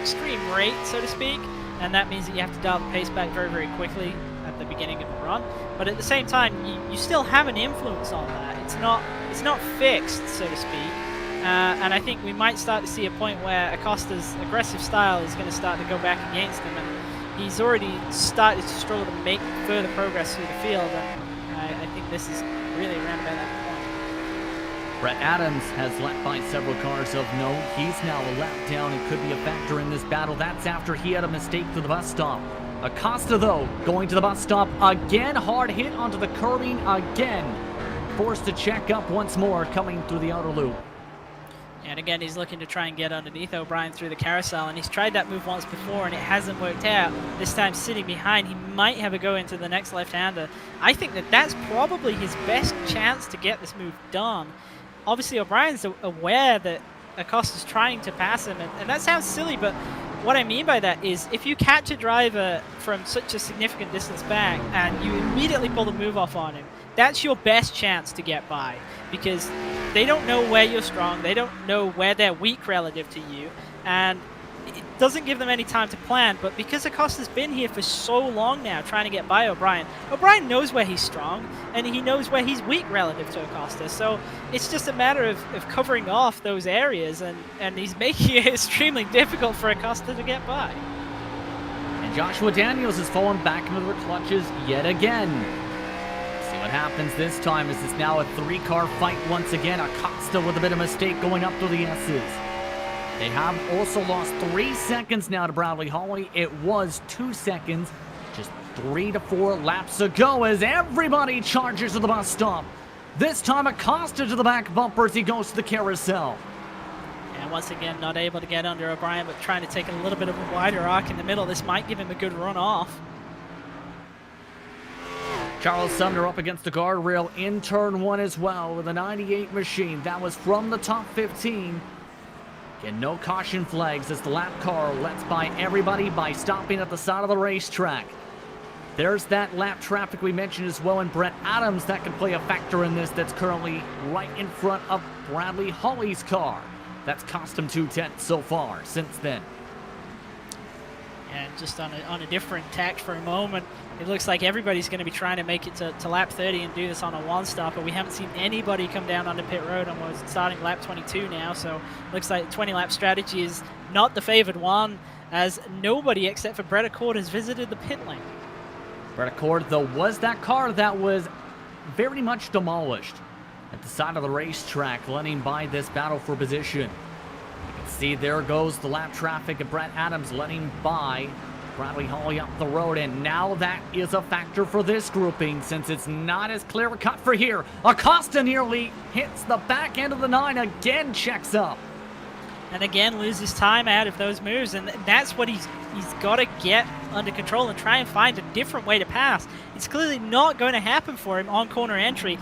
extreme rate, so to speak, and that means that you have to dial the pace back very, very quickly at the beginning of the run. But at the same time, you still have an influence on that. It's not fixed, so to speak. And I think we might start to see a point where Acosta's aggressive style is going to start to go back against him. And he's already started to struggle to make further progress through the field, and I think this is really around about that point. Brett Adams has left by several cars of note. He's now a lap down and could be a factor in this battle. That's after he had a mistake to the bus stop. Acosta, though, going to the bus stop again. Hard hit onto the curbing again. Forced to check up once more, coming through the outer loop. And again, he's looking to try and get underneath O'Brien through the carousel, and he's tried that move once before and it hasn't worked out. This time sitting behind, he might have a go into the next left-hander. I think that that's probably his best chance to get this move done. Obviously, O'Brien's aware that Acosta's trying to pass him, and that sounds silly, but what I mean by that is if you catch a driver from such a significant distance back and you immediately pull the move off on him, that's your best chance to get by, because they don't know where you're strong, they don't know where they're weak relative to you, and it doesn't give them any time to plan. But because Acosta's been here for so long now trying to get by O'Brien, O'Brien knows where he's strong and he knows where he's weak relative to Acosta, so it's just a matter of covering off those areas, and he's making it extremely difficult for Acosta to get by. And Joshua Daniels has fallen back into the clutches yet again. See what happens this time, as it's now a 3-car fight once again. Acosta with a bit of mistake going up through the S's. They have also lost 3 seconds now to Bradley Holly. It was 2 seconds just 3 to 4 laps ago as everybody charges to the bus stop. This time Acosta to the back bumper as he goes to the carousel. And once again, not able to get under O'Brien, but trying to take a little bit of a wider arc in the middle. This might give him a good run off. Charles Sumner up against the guardrail in turn 1 as well with a 98 machine. That was from the top 15. Again, no caution flags as the lap car lets by everybody by stopping at the side of the racetrack. There's that lap traffic we mentioned as well, and Brett Adams that can play a factor in this, that's currently right in front of Bradley Holly's car. That's cost him 2 tenths so far since then. And just on a different tack for a moment, it looks like everybody's going to be trying to make it to lap 30 and do this on a one-stop, but we haven't seen anybody come down onto pit road, and we're starting lap 22 now, so looks like the 20-lap strategy is not the favored one, as nobody except for Brett Accord has visited the pit lane. Brett Accord, though, was that car that was very much demolished at the side of the racetrack, letting by this battle for position. See, there goes the lap traffic of Brett Adams letting by Bradley Holly up the road, and now that is a factor for this grouping since it's not as clear cut for here. Acosta nearly hits the back end of the 9, again checks up. And again loses time out of those moves, and that's what he's got to get under control and try and find a different way to pass. It's clearly not going to happen for him on corner entry.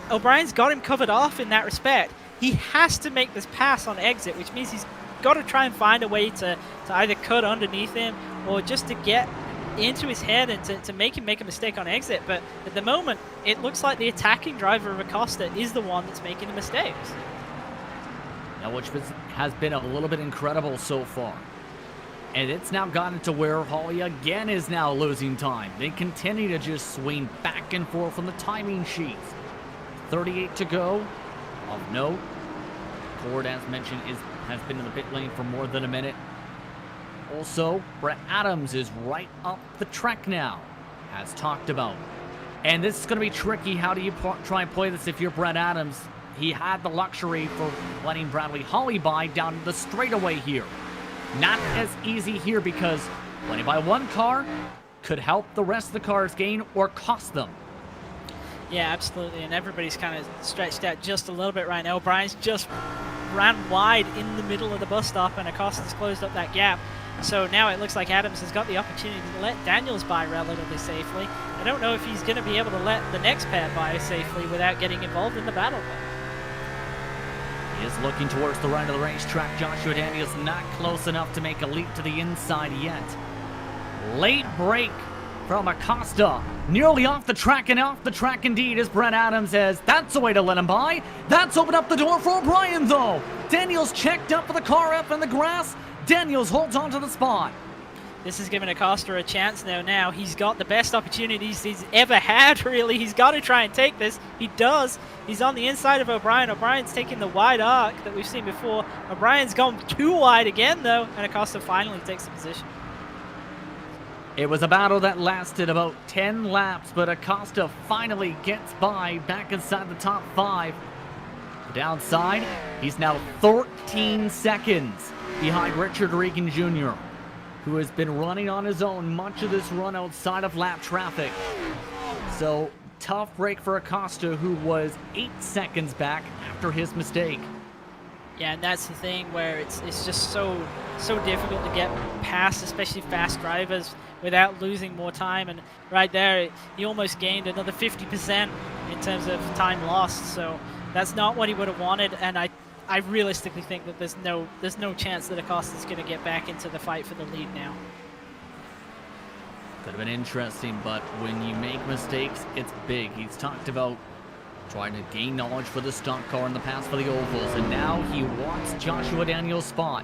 O'Brien's got him covered off in that respect. He has to make this pass on exit, which means he's got to try and find a way to either cut underneath him or just to get into his head and to make him make a mistake on exit. But at the moment, it looks like the attacking driver of Acosta is the one that's making the mistakes. Now, which has been a little bit incredible so far. And it's now gotten to where Holly again is now losing time. They continue to just swing back and forth on the timing sheets. 38 to go. Of note, Cord, as mentioned, has been in the pit lane for more than a minute. Also, Brett Adams is right up the track now, as talked about. And this is going to be tricky. How do you try and play this if you're Brett Adams? He had the luxury for letting Bradley Holly by down the straightaway here. Not as easy here because winning by one car could help the rest of the cars gain or cost them. Yeah, absolutely, and everybody's kind of stretched out just a little bit right now. Brian's just ran wide in the middle of the bus stop, and Acosta's closed up that gap. So now it looks like Adams has got the opportunity to let Daniels by relatively safely. I don't know if he's going to be able to let the next pair by safely without getting involved in the battle. He is looking towards the right of the racetrack. Joshua Daniels not close enough to make a leap to the inside yet. Late break from Acosta, nearly off the track, and off the track indeed, as Brett Adams says that's a way to let him by. That's opened up the door for O'Brien, though. Daniels checked up for the car up in the grass. Daniels holds on to the spot. This is giving Acosta a chance now. He's got the best opportunities he's ever had, really. He's got to try and take this. He does. He's on the inside of O'Brien. O'Brien's taking the wide arc that we've seen before. O'Brien's gone too wide again, though, and Acosta finally takes the position. It was a battle that lasted about 10 laps, but Acosta finally gets by, back inside the top 5. The downside, he's now 13 seconds behind Richard Regan Jr., who has been running on his own much of this run outside of lap traffic. So, tough break for Acosta, who was 8 seconds back after his mistake. Yeah, and that's the thing where it's just so difficult to get past, especially fast drivers, without losing more time. And right there, he almost gained another 50% in terms of time lost. So that's not what he would have wanted. And I realistically think that there's no chance that Acosta's going to get back into the fight for the lead now. Could have been interesting, but when you make mistakes, it's big. He's talked about trying to gain knowledge for the stock car in the past for the ovals, and now he wants Joshua Daniels' spot.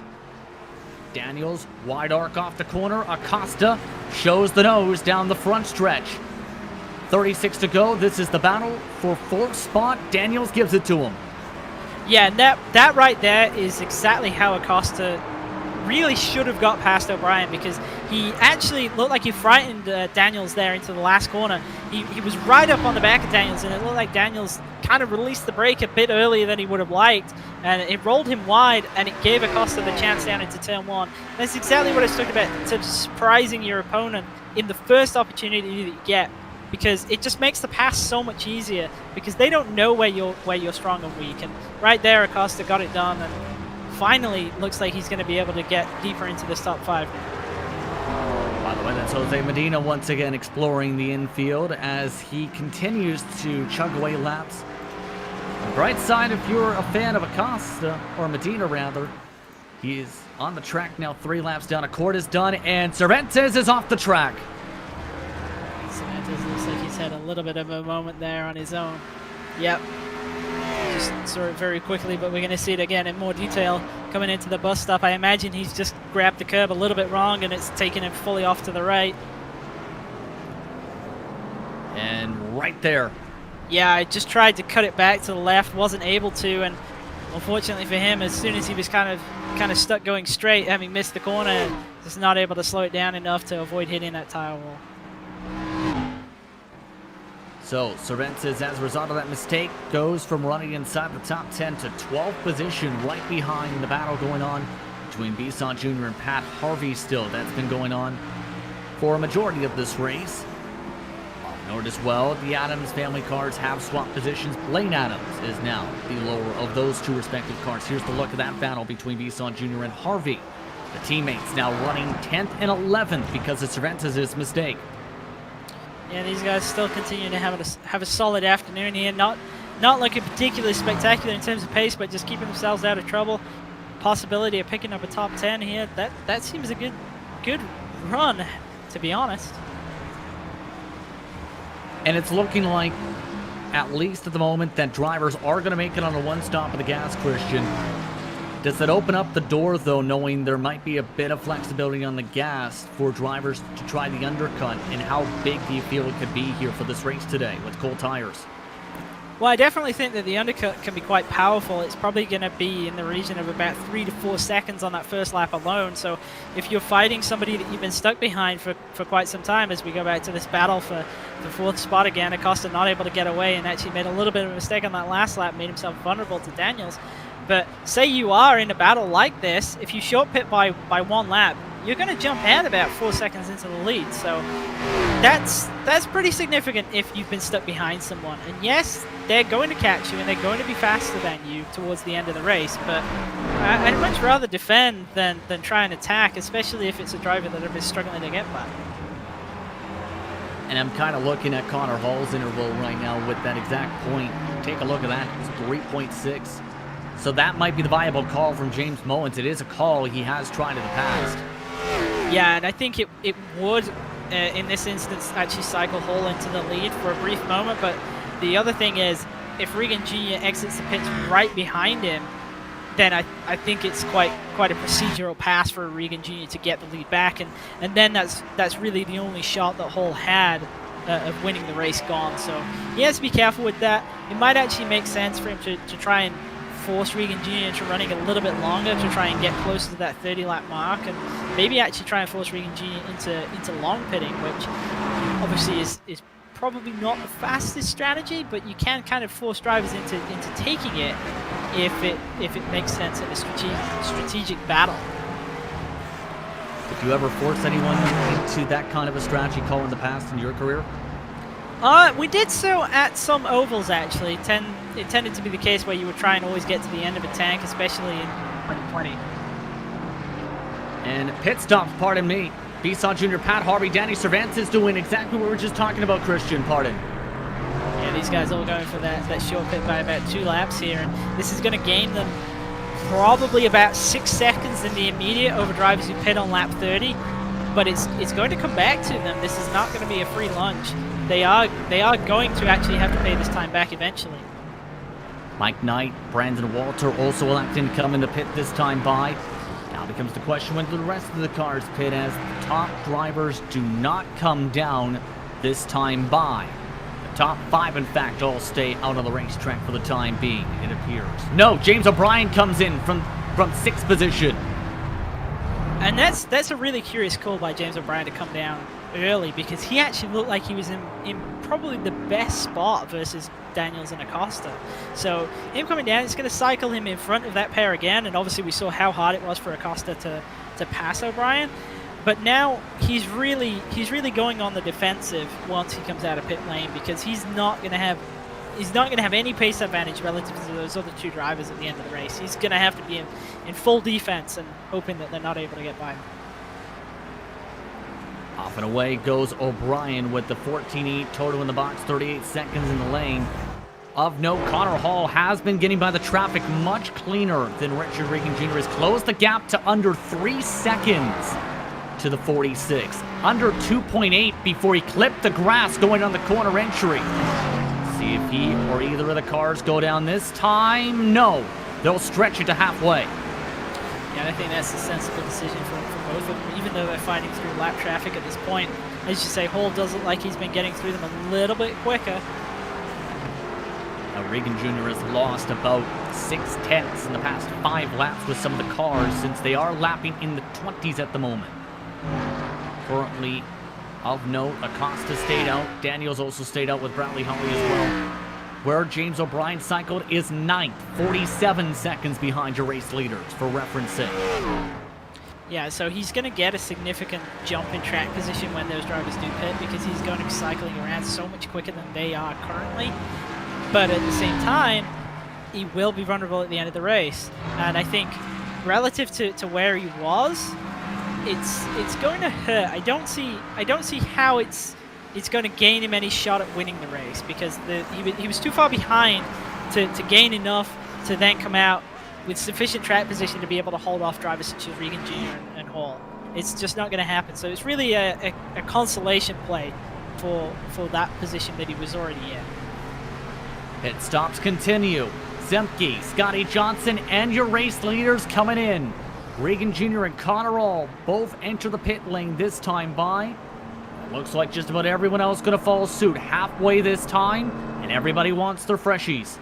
Daniels, wide arc off the corner. Acosta shows the nose down the front stretch. 36 to go. This is the battle for 4th spot. Daniels gives it to him. Yeah, and that right there is exactly how Acosta really should have got past O'Brien, because he actually looked like he frightened Daniels there into the last corner. He was right up on the back of Daniels, and it looked like Daniels kind of released the brake a bit earlier than he would have liked, and it rolled him wide, and it gave Acosta the chance down into turn 1. And that's exactly what I was talking about, in terms of surprising your opponent in the first opportunity that you get, because it just makes the pass so much easier, because they don't know where you're strong and weak. And right there, Acosta got it done, and finally looks like he's going to be able to get deeper into this top 5. By the way, that's Jose Medina once again exploring the infield as he continues to chug away laps. On the bright side, if you're a fan of Acosta, or Medina rather, he's on the track now, 3 laps down. A court is done, and Cervantes is off the track. Cervantes looks like he's had a little bit of a moment there on his own. Yep. Just saw it very quickly, but we're going to see it again in more detail coming into the bus stop. I imagine he's just grabbed the curb a little bit wrong, and it's taken him fully off to the right. And right there. Yeah, I just tried to cut it back to the left, wasn't able to, and unfortunately for him, as soon as he was kind of stuck going straight, having missed the corner, just not able to slow it down enough to avoid hitting that tire wall. So, Cervantes, as a result of that mistake, goes from running inside the top 10 to 12th position, right behind the battle going on between Bisson Jr. and Pat Harvey still. That's been going on for a majority of this race. Note as well, the Adams family cars have swapped positions. Blaine Adams is now the lower of those 2 respective cars. Here's the look of that battle between Bisson Jr. and Harvey. The teammates now running 10th and 11th because of Cervantes' mistake. Yeah, these guys still continue to have a solid afternoon here. Not looking particularly spectacular in terms of pace, but just keeping themselves out of trouble. Possibility of picking up a top 10 here. That seems a good run, to be honest. And it's looking like, at least at the moment, that drivers are going to make it on a 1 stop of the gas, Christian. Does that open up the door, though, knowing there might be a bit of flexibility on the gas for drivers to try the undercut? And how big do you feel it could be here for this race today with cold tires? Well, I definitely think that the undercut can be quite powerful. It's probably going to be in the region of about 3 to 4 seconds on that first lap alone. So if you're fighting somebody that you've been stuck behind for quite some time, as we go back to this battle for the 4th spot again, Acosta not able to get away and actually made a little bit of a mistake on that last lap, made himself vulnerable to Daniels. But say you are in a battle like this, if you short pit by 1 lap, you're going to jump out about 4 seconds into the lead. So that's pretty significant if you've been stuck behind someone. And yes, they're going to catch you and they're going to be faster than you towards the end of the race. But I'd much rather defend than try and attack, especially if it's a driver that have been struggling to get by. And I'm kind of looking at Connor Hall's interval right now with that exact point. Take a look at that. It's 3.6. So that might be the viable call from James Mullins. It is a call he has tried in the past. Yeah, and I think it would, in this instance, actually cycle Hall into the lead for a brief moment. But the other thing is, if Regan Jr. exits the pits right behind him, then I think it's quite a procedural pass for Regan Jr. to get the lead back. And then that's really the only shot that Hall had of winning the race gone. So he has to be careful with that. It might actually make sense for him to try and force Regan Jr. into running a little bit longer to try and get closer to that 30 lap mark, and maybe actually try and force Regan Jr. into long pitting, which obviously is probably not the fastest strategy, but you can kind of force drivers into taking it if it makes sense in a strategic battle. Did you ever force anyone into that kind of a strategy call in the past in your career? We did so at some ovals, actually. It tended to be the case where you would try and always get to the end of a tank, especially in 2020. And pit stops, pardon me. Bisson Jr., Pat Harvey, Danny Cervantes doing exactly what we were just talking about, Christian, pardon. Yeah, these guys all going for that short pit by about 2 laps here, and this is going to gain them probably about 6 seconds in the immediate over drivers who pit on lap 30, but it's going to come back to them. This is not going to be a free lunch. They are going to actually have to pay this time back eventually. Mike Knight, Brandon Walter also electing to come into pit this time by. Now becomes the question when the rest of the cars pit, as the top drivers do not come down this time by. The top 5, in fact, all stay out on the racetrack for the time being, it appears. No, James O'Brien comes in from 6th position. And that's a really curious call by James O'Brien to come down early, because he actually looked like he was in probably the best spot versus Daniels and Acosta. So him coming down, it's going to cycle him in front of that pair again, and obviously we saw how hard it was for Acosta to pass O'Brien. But now he's really going on the defensive once he comes out of pit lane, because he's not going to have any pace advantage relative to those other 2 drivers at the end of the race. He's going to have to be in full defense and hoping that they're not able to get by him. Off and away goes O'Brien with the 14.8 total in the box, 38 seconds in the lane. Of note, Connor Hall has been getting by the traffic much cleaner than Richard Regan Jr. has closed the gap to under 3 seconds to the 46. Under 2.8 before he clipped the grass going on the corner entry. See if he or either of the cars go down this time. No, they'll stretch it to halfway. Yeah, I think that's a sensible decision for both of them, even though they're fighting through lap traffic at this point. As you say, Hall does look like he's been getting through them a little bit quicker. Now, Regan Jr. has lost about 6/10 in the past 5 laps with some of the cars, since they are lapping in the 20s at the moment. Currently, of note, Acosta stayed out. Daniels also stayed out with Bradley Holly as well. Where James O'Brien cycled is 9th, 47 seconds behind your race leaders, for reference sake. Yeah, so he's going to get a significant jump in track position when those drivers do pit, because he's going to be cycling around so much quicker than they are currently. But at the same time, he will be vulnerable at the end of the race. And I think relative to where he was, it's going to hurt. I don't see how it's going to gain him any shot at winning the race, because he was too far behind to gain enough to then come out with sufficient track position to be able to hold off drivers such as Regan Jr. and Hall. It's just not going to happen. So it's really a consolation play for that position that he was already in. Pit stops continue. Zemke, Scotty Johnson, and your race leaders coming in. Regan Jr. and Connor Hall both enter the pit lane this time by. It looks like just about everyone else going to follow suit halfway this time, and everybody wants their freshies.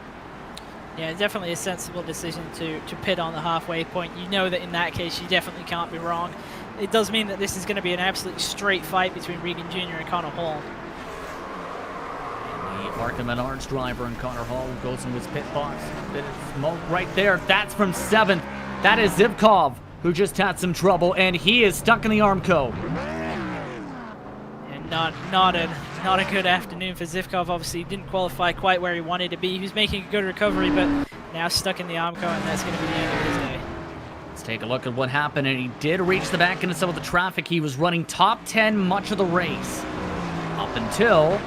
Yeah, definitely a sensible decision to pit on the halfway point. You know that in that case you definitely can't be wrong. It does mean that this is going to be an absolute straight fight between Regan Jr. and Connor Hall. The Arkham Menards driver and Connor Hall goes into his pit box. Bit of smoke right there. That's from 7th. That is Zivkov, who just had some trouble, and he is stuck in the Armco. And not a good afternoon for Zivkov. Obviously, he didn't qualify quite where he wanted to be. He was making a good recovery, but now stuck in the Armco, and that's going to be the end of his day. Let's take a look at what happened, and he did reach the back end of some of the traffic. He was running top 10 much of the race, up until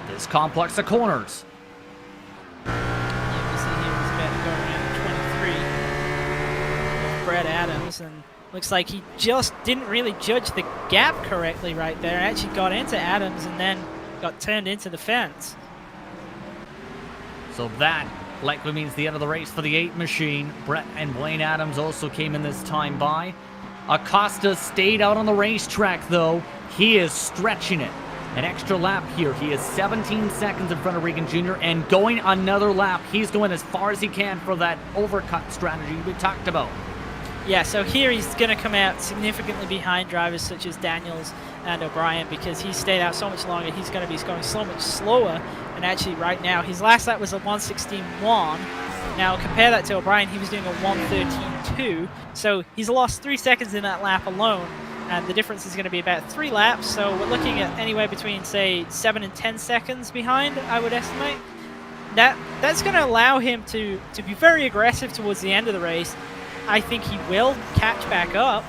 this complex of corners. Yeah, you see he was about to go around 23 with Brett Adams, and looks like he just didn't really judge the gap correctly right there. Actually got into Adams and then got turned into the fence. So that likely means the end of the race for the 8 machine. Brett and Blaine Adams also came in this time by. Acosta stayed out on the racetrack, though. He is stretching it. An extra lap here. He is 17 seconds in front of Regan Jr. and going another lap. He's going as far as he can for that overcut strategy we talked about. Yeah, so here he's going to come out significantly behind drivers such as Daniels and O'Brien because he stayed out so much longer. He's going to be going so much slower. And actually right now, his last lap was a 1:16.1. Now compare that to O'Brien, he was doing a 1:13.2. So he's lost 3 seconds in that lap alone. And the difference is going to be about 3 laps. So we're looking at anywhere between, say, 7 and 10 seconds behind, I would estimate. That's going to allow him to be very aggressive towards the end of the race. I think he will catch back up,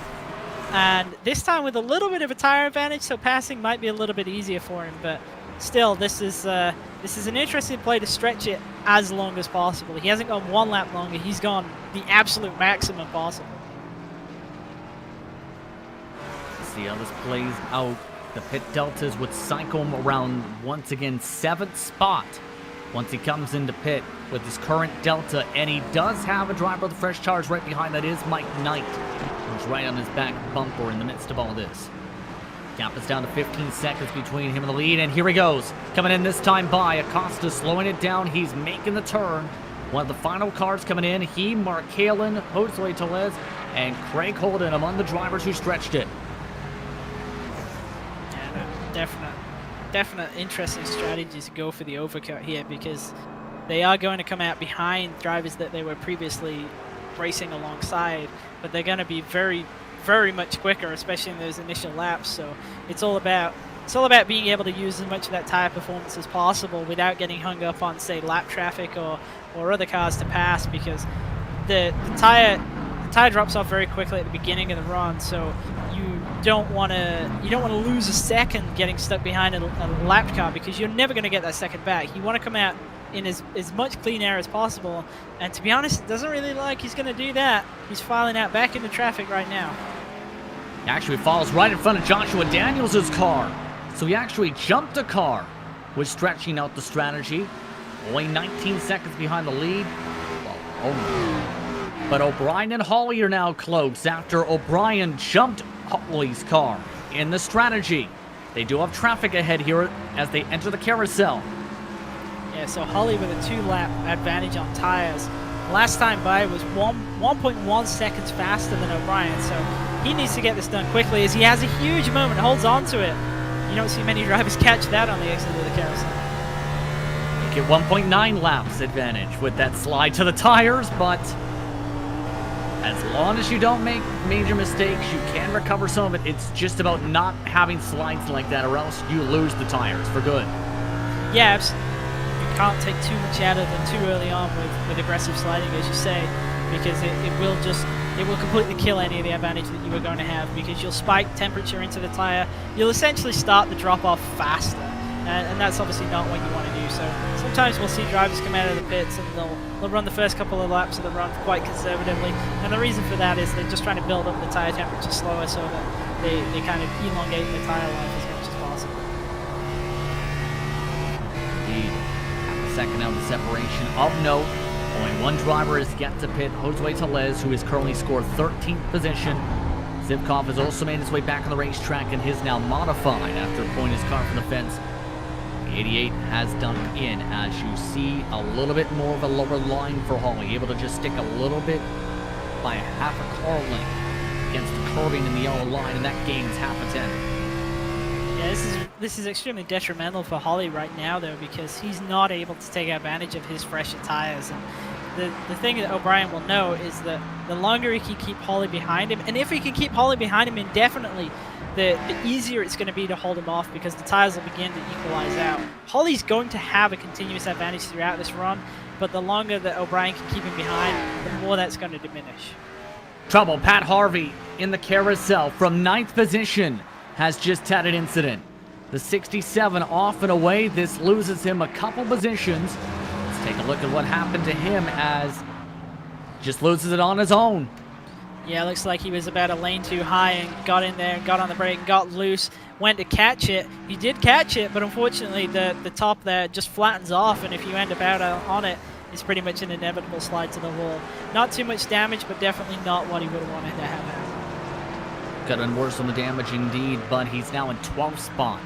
and this time with a little bit of a tire advantage, so passing might be a little bit easier for him. But still, this is an interesting play to stretch it as long as possible. He hasn't gone 1 lap longer; he's gone the absolute maximum possible. Let's see how this plays out. The pit deltas would cycle him around once again 7th spot. Once he comes into pit with his current delta, and he does have a driver with fresh tires right behind. That is Mike Knight, who's right on his back bumper in the midst of all this. Gap is down to 15 seconds between him and the lead, and here he goes. Coming in this time by Acosta, slowing it down. He's making the turn. One of the final cars coming in. He, Mark Halen, Jose Tellez, and Craig Holden among the drivers who stretched it. Yeah, definite interesting strategy to go for the overcut here because they are going to come out behind drivers that they were previously racing alongside, but they're going to be very, very much quicker, especially in those initial laps. So it's all about being able to use as much of that tire performance as possible without getting hung up on, say, lap traffic or other cars to pass, because the tire drops off very quickly at the beginning of the run. So you don't want to lose a second getting stuck behind a lapped car, because you're never going to get that second back. You want to come out in as much clean air as possible, and to be honest, it doesn't really look like he's going to do that. He's filing out back into traffic right now. He actually falls right in front of Joshua Daniels' car, so he actually jumped a car, was stretching out the strategy. Only 19 seconds behind the lead. But O'Brien and Hawley are now close after O'Brien jumped Hawley's car in the strategy. They do have traffic ahead here as they enter the carousel. Yeah, so Hawley with a 2-lap advantage on tires. Last time by was 1.1 seconds faster than O'Brien, so he needs to get this done quickly as he has a huge moment, holds on to it. You don't see many drivers catch that on the exit of the carousel. Get 1.9 laps advantage with that slide to the tires, but as long as you don't make major mistakes, you can recover some of it. It's just about not having slides like that, or else you lose the tires for good. Yeah, you can't take too much out of them too early on with aggressive sliding, as you say, because it will completely kill any of the advantage that you were going to have, because you'll spike temperature into the tire. You'll essentially start the drop off faster, and that's obviously not what you want to do. So sometimes we'll see drivers come out of the pits and they'll run the first couple of laps of the run quite conservatively, and the reason for that is they're just trying to build up the tire temperature slower so that they kind of elongate the tire life as much as possible. Indeed. Half a second out of separation. Of note, only one driver is yet to pit, Jose Tellez, who has currently scored 13th position. Zivkov has also made his way back on the racetrack and is now modified after pulling his car from the fence. The 88 has dumped in, as you see, a little bit more of a lower line for Hawley, able to just stick a little bit by a half a car length against the curbing in the yellow line, and that gains half a tenth. Yeah, this is extremely detrimental for Hawley right now, though, because he's not able to take advantage of his fresher tires. And the thing that O'Brien will know is that the longer he can keep Hawley behind him, and if he can keep Hawley behind him indefinitely, the easier it's going to be to hold him off, because the tires will begin to equalize out. Hawley's going to have a continuous advantage throughout this run, but the longer that O'Brien can keep him behind, the more that's going to diminish. Trouble. Pat Harvey in the carousel from 9th position has just had an incident. The 67 off and away. This loses him a couple positions. Let's take a look at what happened to him as just loses it on his own. Yeah, looks like he was about a lane too high and got in there and got on the brake and got loose. Went to catch it. He did catch it, but unfortunately the top there just flattens off, and if you end up out on it, it's pretty much an inevitable slide to the wall. Not too much damage, but definitely not what he would have wanted to have happen. Got on worse on the damage indeed, but he's now in 12th spot.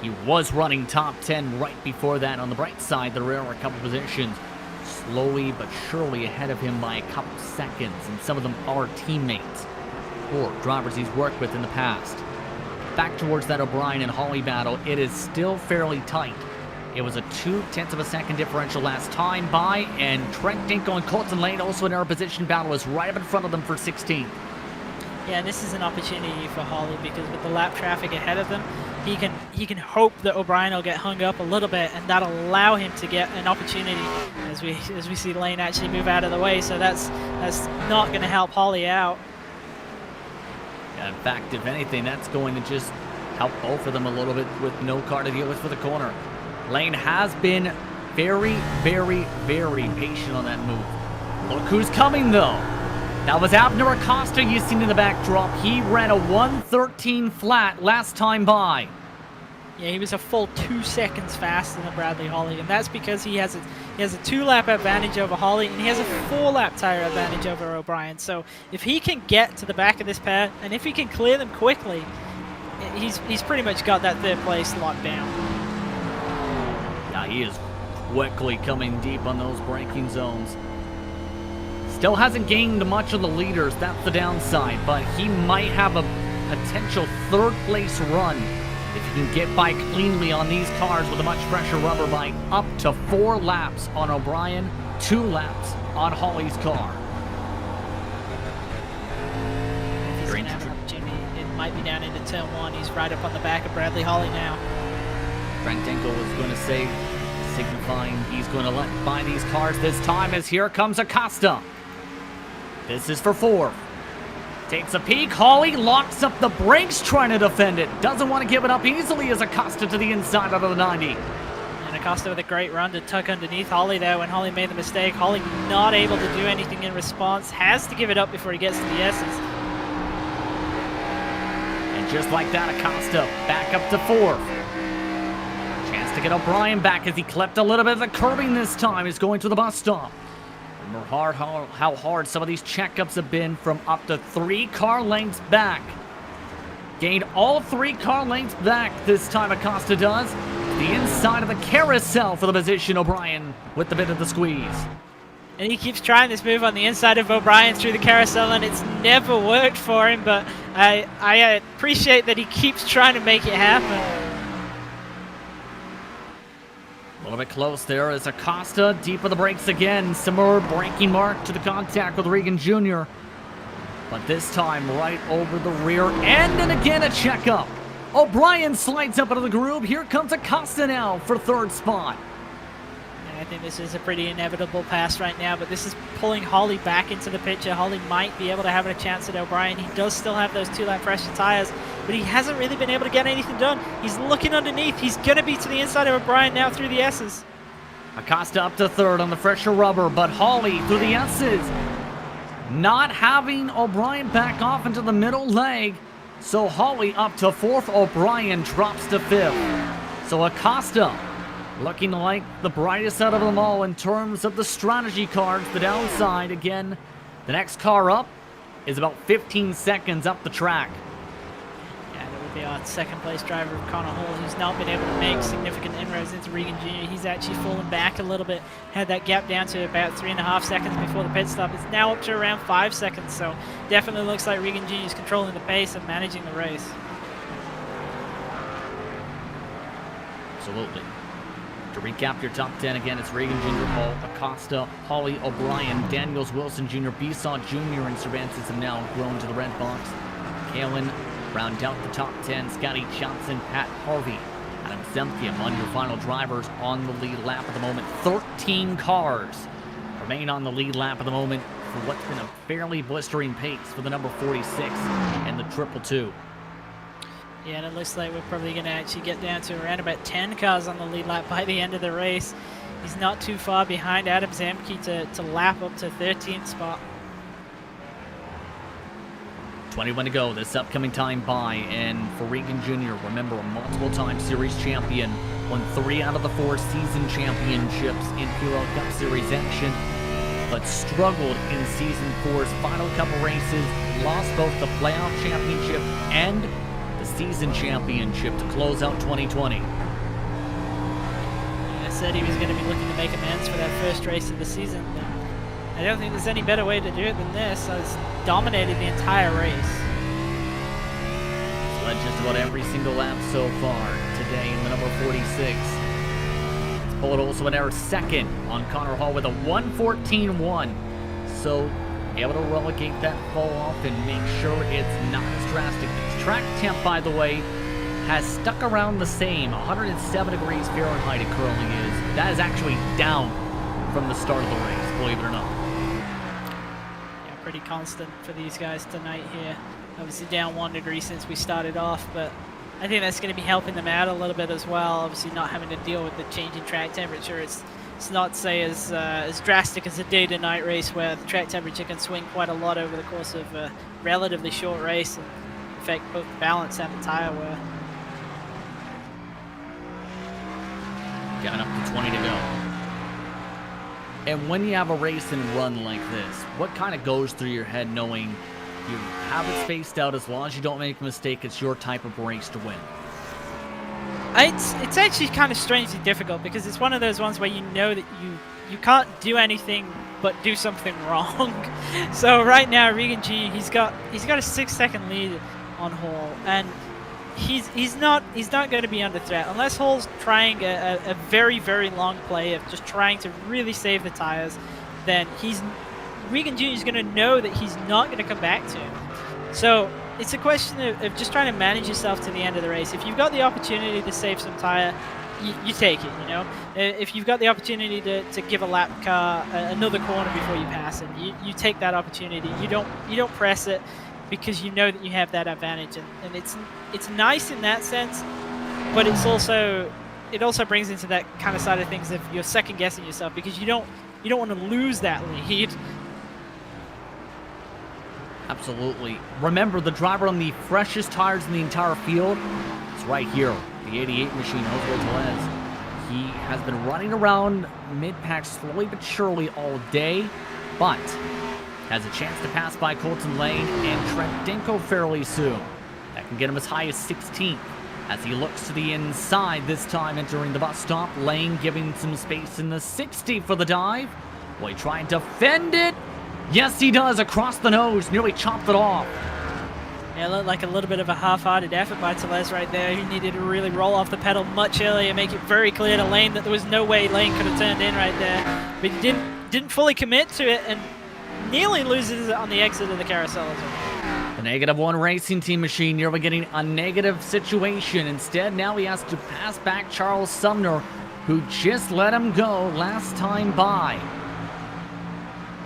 He was running top 10 right before that. On the bright side, the rear are a couple positions. slowly but surely ahead of him by a couple seconds, and some of them are teammates or drivers he's worked with in the past. Back towards that O'Brien and Hawley battle, it is still fairly tight. It was a 0.2 of a second differential last time by, and Trent Dinko and Colton Lane, also in our position battle, is right up in front of them for 16th. Yeah, this is an opportunity for Hawley because with the lap traffic ahead of them, he can hope that O'Brien will get hung up a little bit, and that'll allow him to get an opportunity as we see Lane actually move out of the way. So that's not going to help Hawley out. Yeah, in fact, if anything, that's going to just help both of them a little bit with no car to deal with for the corner. Lane has been very, very, very patient on that move. Look who's coming, though. That was Abner Acosta you seen in the backdrop. He ran a 1:13 flat last time by. Yeah, he was a full 2 seconds faster than Bradley Hawley, and that's because he has a 2-lap advantage over Hawley, and he has a 4-lap tire advantage over O'Brien. So if he can get to the back of this pair, and if he can clear them quickly, he's pretty much got that third place locked down. Yeah, he is quickly coming deep on those braking zones. Still hasn't gained much of the leaders, that's the downside, but he might have a potential third place run if he can get by cleanly on these cars with a much fresher rubber by up to 4 laps on O'Brien, 2 laps on Hawley's car. If he's going to have an opportunity, it might be down into turn 1. He's right up on the back of Bradley Hawley now. Frank Dinko was going to say, signifying he's going to let by these cars this time, as here comes Acosta. This is for 4th. Takes a peek. Hawley locks up the brakes trying to defend it. Doesn't want to give it up easily as Acosta to the inside out of the 90. And Acosta with a great run to tuck underneath Hawley there when Hawley made the mistake. Hawley not able to do anything in response. Has to give it up before he gets to the S's. And just like that, Acosta back up to 4th. Chance to get O'Brien back as he clipped a little bit of the curbing this time. He's going to the bus stop. Remember how hard some of these checkups have been from up to 3 car lengths back. Gained all 3 car lengths back this time, Acosta does. The inside of the carousel for the position, O'Brien with the bit of the squeeze. And he keeps trying this move on the inside of O'Brien through the carousel, and it's never worked for him, but I appreciate that he keeps trying to make it happen. A little bit close there as Acosta deep of the brakes again. Similar braking mark to the contact with Regan Jr. But this time right over the rear end, and again a checkup. O'Brien slides up into the groove. Here comes Acosta now for 3rd spot. And I think this is a pretty inevitable pass right now, but this is pulling Hawley back into the picture. Hawley might be able to have a chance at O'Brien. He does still have those 2-lap fresher tires, but he hasn't really been able to get anything done. He's looking underneath. He's going to be to the inside of O'Brien now through the S's. Acosta up to 3rd on the fresher rubber, but Hawley through the S's. Not having O'Brien back off into the middle leg. So Hawley up to 4th. O'Brien drops to 5th. So Acosta looking like the brightest out of them all in terms of the strategy cards. The downside, again, the next car up is about 15 seconds up the track. Yeah, that would be our 2nd place driver, Connor Hall, who's not been able to make significant inroads into Regan Jr. He's actually fallen back a little bit, had that gap down to about 3.5 seconds before the pit stop. It's now up to around 5 seconds, so definitely looks like Regan Jr. is controlling the pace and managing the race. Absolutely. To recap your top 10 again, it's Regan Jr., Hall, Acosta, Hawley, O'Brien, Daniels, Wilson Jr., Bissaw Jr., and Cervantes have now grown to the red box. Kalen round out the top 10. Scotty Johnson, Pat Harvey, Adam Semke among your final drivers on the lead lap at the moment. 13 cars remain on the lead lap at the moment for what's been a fairly blistering pace for the number 46 and the 222. Yeah, and it looks like we're probably going to actually get down to around about 10 cars on the lead lap by the end of the race. He's not too far behind Adam Zemke to lap up to 13th spot. 21 to go this upcoming time by, and for Regan Jr., remember, a multiple-time series champion, won 3 out of the 4 season championships in PRL Cup Series action, but struggled in Season 4's final couple races, lost both the playoff championship and the season championship to close out 2020. Yeah, said he was going to be looking to make amends for that first race of the season. And I don't think there's any better way to do it than this. He's dominated the entire race. Led just about every single lap so far today in the number 46. Bullet also in our second on Connor Hall with a 1:14.1. So able to relegate that fall off and make sure it's not as drastic. Its track temp, by the way, has stuck around the same. 107 degrees Fahrenheit it currently is. That is actually down from the start of the race, believe it or not. Yeah, pretty constant for these guys tonight here. Obviously down 1 degree since we started off, but I think that's going to be helping them out a little bit as well. Obviously not having to deal with the changing track temperature. It's not, say, as drastic as a day-to-night race where the track temperature can swing quite a lot over the course of a relatively short race and affect both the balance and the tire wear. Got up to 20 to go. And when you have a race and run like this, what kind of goes through your head knowing you have it spaced out, as long as you don't make a mistake, it's your type of race to win? It's actually kind of strangely difficult because it's one of those ones where you know that you can't do anything but do something wrong. So right now Regan G, he's got a 6-second lead on Hall, and he's not going to be under threat unless Hall's trying a very, very long play of just trying to really save the tires. Then Regan Jr. is going to know that he's not going to come back to him. So it's a question of just trying to manage yourself to the end of the race. If you've got the opportunity to save some tire, you take it, you know. If you've got the opportunity to give a lap car another corner before you pass it, you take that opportunity. You don't press it because you know that you have that advantage, and it's nice in that sense, but it also brings into that kind of side of things if you're second guessing yourself because you don't want to lose that lead. Absolutely. Remember, the driver on the freshest tires in the entire field is right here. The 88 machine, Jose Velez. He has been running around mid-pack slowly but surely all day, but has a chance to pass by Colton Lane and Trent Dinko fairly soon. That can get him as high as 16th as he looks to the inside, this time entering the bus stop. Lane giving some space in the 60 for the dive. Will he try and defend it? Yes, he does, across the nose, nearly chopped it off. Yeah, it looked like a little bit of a half-hearted effort by Tellez right there. He needed to really roll off the pedal much earlier, make it very clear to Lane that there was no way Lane could have turned in right there. But he didn't fully commit to it and nearly loses it on the exit of the carousel as well. The -1 racing team machine nearly getting a negative situation. Instead, now he has to pass back Charles Sumner, who just let him go last time by.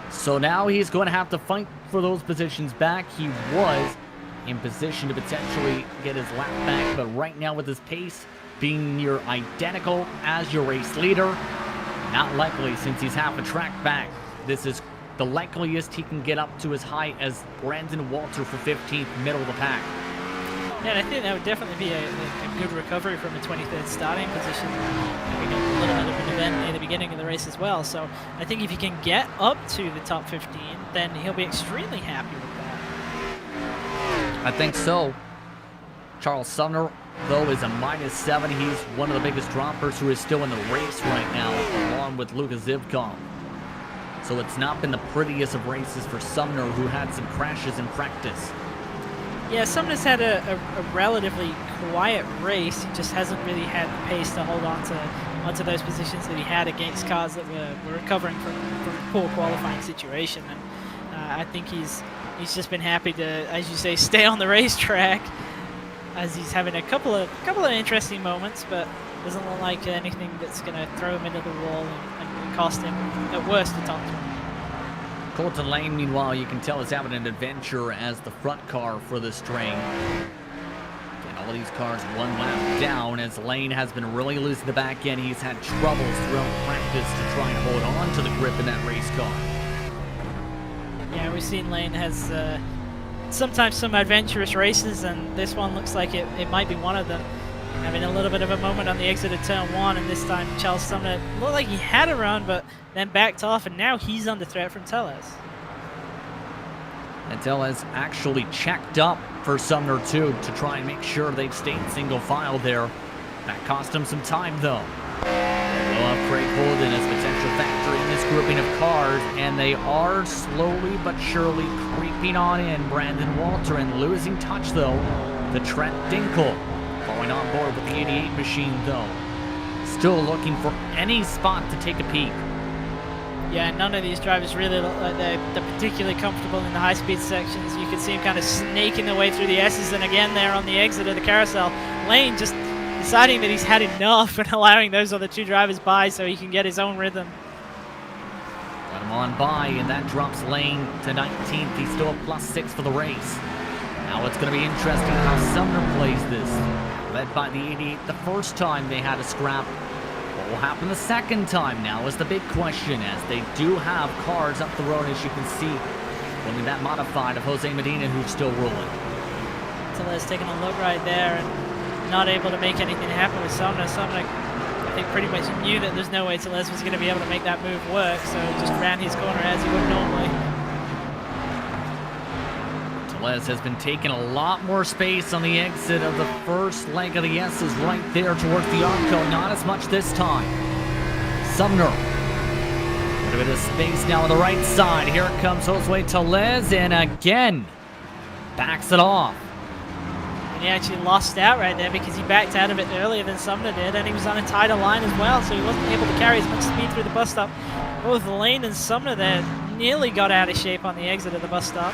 So now he's going to have to fight for those positions back. He was in position to potentially get his lap back, but right now with his pace being near identical as your race leader, not likely since he's half a track back. This is the likeliest he can get up to as high as Brandon Walter for 15th, middle of the pack. Yeah, and I think that would definitely be a good recovery from a 23rd starting position. Having a little bit of an event near the beginning of the race as well. So I think if he can get up to the top 15, then he'll be extremely happy with that. I think so. Charles Sumner, though, is a -7. He's one of the biggest droppers who is still in the race right now, along with Luka Zivkov. So it's not been the prettiest of races for Sumner, who had some crashes in practice. Yeah, Sumner's had a relatively quiet race. He just hasn't really had the pace to hold onto those positions that he had against cars that were recovering from a poor qualifying situation. And I think he's just been happy to, as you say, stay on the racetrack, as he's having a couple of interesting moments, but doesn't look like anything that's going to throw him into the wall and cost him at worst the top 20. Colton Lane, meanwhile, you can tell is having an adventure as the front car for the string. And all of these cars one lap down as Lane has been really losing the back end. He's had troubles throughout practice to try and hold on to the grip in that race car. Yeah, we've seen Lane has sometimes some adventurous races, and this one looks like it might be one of them. Having a little bit of a moment on the exit of turn 1, and this time Charles Sumner looked like he had a run, but then backed off, and now he's under threat from Tellez. And Tellez actually checked up for Sumner too to try and make sure they'd stay in single file there. That cost him some time though. of Craig Holden as potential factor in this grouping of cars, and they are slowly but surely creeping on in. Brandon Walter and losing touch, though, to Trent Dinkle. Going on board with the 88 machine, though. Still looking for any spot to take a peek. Yeah, none of these drivers really look like they're particularly comfortable in the high-speed sections. You can see him kind of snaking their way through the S's, and again there on the exit of the carousel, Lane just deciding that he's had enough and allowing those other two drivers by so he can get his own rhythm. Got him on by, and that drops Lane to 19th. He's still a +6 for the race. Now it's going to be interesting how Sumner plays this. Led by the 88 the first time they had a scrap. What will happen the second time now is the big question, as they do have cars up the road, as you can see. Only that modified of Jose Medina who's still rolling. Tellez taking a look right there and not able to make anything happen with Sumner. Sumner, I think, pretty much knew that there's no way Tellez was going to be able to make that move work, so just ran his corner as he would normally. Tellez has been taking a lot more space on the exit of the first leg of the S's right there towards the Arco. Not as much this time. Sumner. A bit of space now on the right side. Here comes Josue Tellez, and again backs it off. And he actually lost out right there because he backed out of it earlier than Sumner did, and he was on a tighter line as well, so he wasn't able to carry as much speed through the bus stop. Both Lane and Sumner there nearly got out of shape on the exit of the bus stop.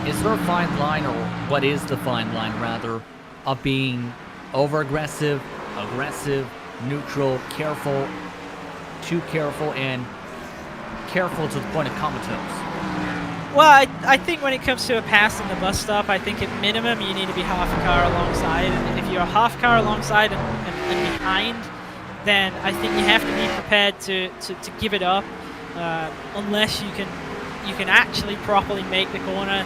Is there a fine line, or what is the fine line, rather, of being over-aggressive, aggressive, neutral, careful, too careful, and careful to the point of comatose? Well, I think when it comes to a pass in the bus stop, I think at minimum you need to be half a car alongside. And if you're half car alongside and behind, then I think you have to be prepared to give it up, unless you can actually properly make the corner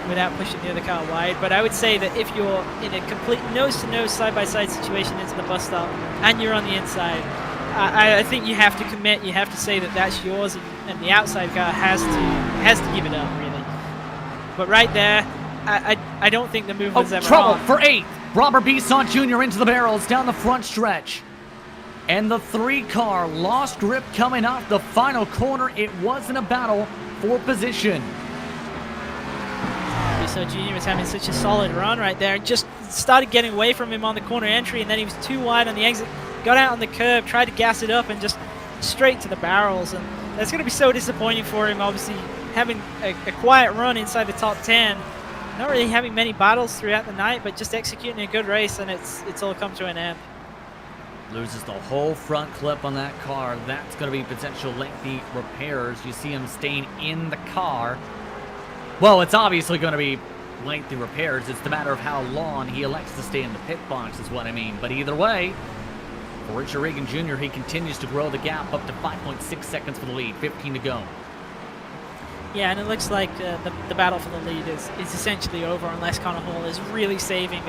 without pushing the other car wide. But I would say that if you're in a complete nose-to-nose, side-by-side situation into the bus stop and you're on the inside, I think you have to commit. You have to say that that's yours, and the outside car has to give it up, really. But right there, I don't think the move was ever trouble on. For 8th. Robert Bisson Jr. into the barrels down the front stretch. And the 3-car lost grip coming off the final corner. It wasn't a battle for position. So Junior was having such a solid run right there. Just started getting away from him on the corner entry, and then he was too wide on the exit. Got out on the curb, tried to gas it up, and just straight to the barrels. And that's going to be so disappointing for him, obviously, having a quiet run inside the top 10. Not really having many battles throughout the night, but just executing a good race, and it's all come to an end. Loses the whole front clip on that car. That's going to be potential lengthy repairs. You see him staying in the car. Well, it's obviously going to be lengthy repairs. It's the matter of how long he elects to stay in the pit box is what I mean. But either way, for Richard Regan Jr., he continues to grow the gap up to 5.6 seconds for the lead. 15 to go. Yeah, and it looks like the battle for the lead is essentially over unless Connor Hall is really saving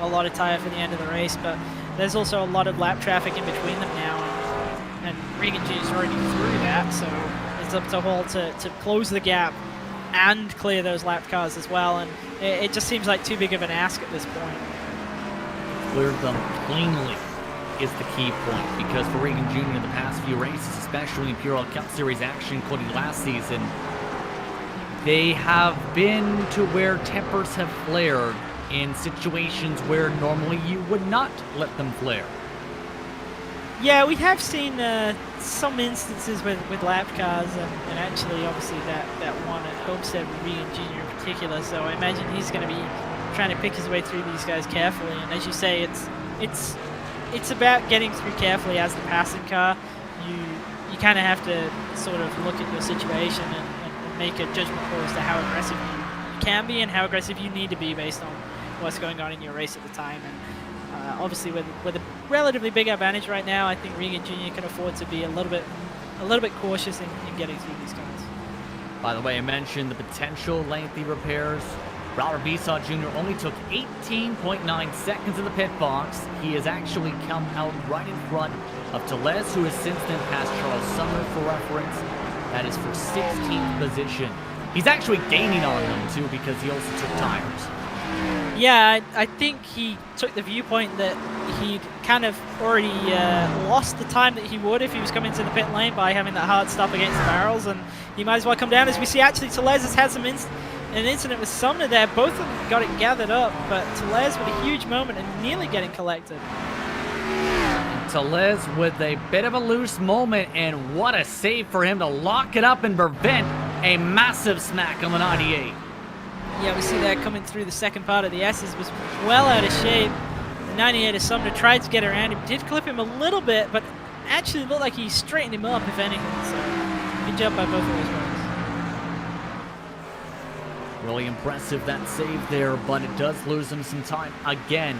a lot of tire for the end of the race. But there's also a lot of lap traffic in between them now, and Regan Jr. is already through that, so it's up to Hall to close the gap and clear those lapped cars as well, and it just seems like too big of an ask at this point. Cleared them cleanly is the key point, because for Regan Jr. in the past few races, especially in PRL Cup Series action, including last season, they have been to where tempers have flared in situations where normally you would not let them flare. Yeah, we have seen some instances with lap cars, and actually, obviously, that one at Homestead with Regan Jr. in particular. So I imagine he's going to be trying to pick his way through these guys carefully. And as you say, it's about getting through carefully as the passing car. You kind of have to sort of look at your situation and make a judgment call as to how aggressive you can be and how aggressive you need to be based on what's going on in your race at the time. And obviously, with a relatively big advantage right now, I think Regan Jr. can afford to be a little bit cautious in getting through these guys. By the way, I mentioned the potential lengthy repairs. Robert Bisson Jr. only took 18.9 seconds in the pit box. He has actually come out right in front of Tellez, who has since then passed Charles Sumner for reference. That is for 16th position. He's actually gaining on them, too, because he also took tires. Yeah, I think he took the viewpoint that he'd kind of already lost the time that he would if he was coming to the pit lane by having that hard stop against the barrels, and he might as well come down. As we see, actually, Tellez has had an incident with Sumner there. Both of them got it gathered up, but Tellez with a huge moment and nearly getting collected. Tellez with a bit of a loose moment, and what a save for him to lock it up and prevent a massive smack on the 98. Yeah, we see that coming through the second part of the S's was well out of shape. The 98 of Sumner tried to get around him, did clip him a little bit, but actually looked like he straightened him up, if anything. So, good job by both of those guys. Really impressive, that save there, but it does lose him some time again.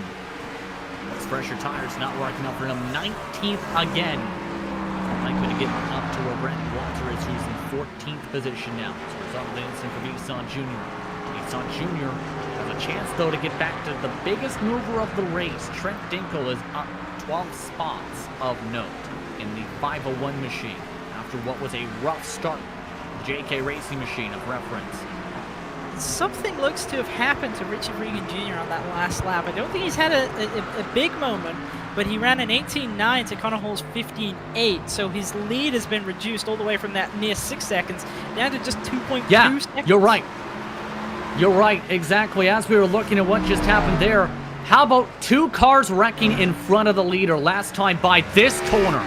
Those pressure tires not working out for him. 19th again. Likely to get up to where Brent Walter is, who's in 14th position now. So result of the incident for Nissan Jr. Nissan Jr. has a chance, though, to get back to the biggest mover of the race. Trent Dinkle is up 12 spots of note in the 501 machine after what was a rough start. JK Racing machine of reference. Something looks to have happened to Richard Regan Jr. on that last lap. I don't think he's had a big moment, but he ran an 18.9 to Connor Hall's 15.8, so his lead has been reduced all the way from that near 6 seconds down to just 2.2 seconds. You're right. You're right, exactly. As we were looking at what just happened there, how about two cars wrecking in front of the leader last time by this corner?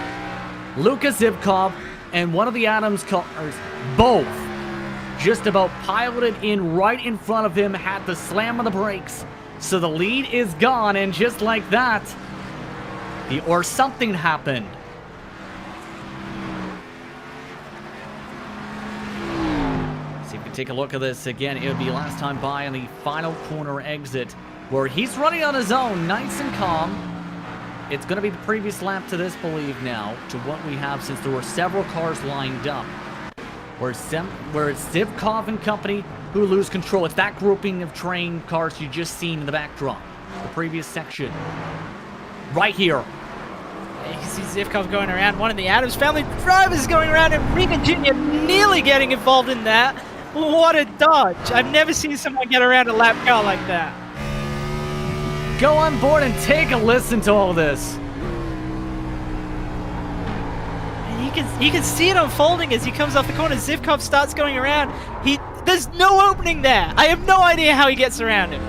Luka Zivkov and one of the Adams cars, both just about piloted in right in front of him, had the slam on the brakes. So the lead is gone, and just like that, something happened. See if we can take a look at this again. It would be last time by on the final corner exit, where he's running on his own, nice and calm. It's going to be the previous lap to this, believe now, to what we have, since there were several cars lined up. Where it's Zivkov and company who lose control. It's that grouping of train cars you just seen in the backdrop. The previous section. Right here. You can see Zivkov going around. One of the Adams family drivers going around, and Regan Jr. nearly getting involved in that. What a dodge. I've never seen someone get around a lap car like that. Go on board and take a listen to all this. You can see it unfolding as he comes off the corner. Zivkov starts going around. There's no opening there. I have no idea how he gets around him.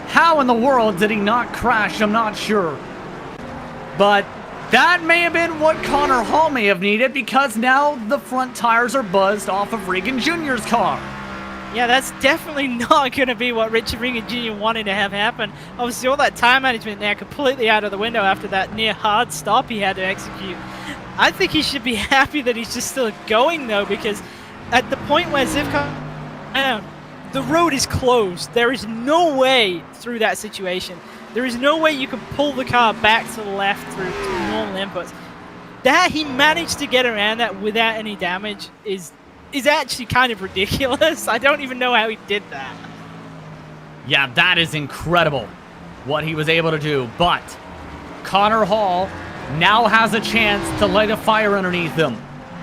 How in the world did he not crash? I'm not sure. But that may have been what Connor Hall may have needed, because now the front tires are buzzed off of Regan Jr.'s car. Yeah, that's definitely not going to be what Richard Regan Jr. wanted to have happen. Obviously, all that time management there completely out of the window after that near hard stop he had to execute. I think he should be happy that he's just still going, though, because at the point where Zivkov, the road is closed. There is no way through that situation. There is no way you can pull the car back to the left through normal inputs. That he managed to get around that without any damage is actually kind of ridiculous. I don't even know how he did that. Yeah, that is incredible what he was able to do. But Connor Hall now has a chance to light a fire underneath him.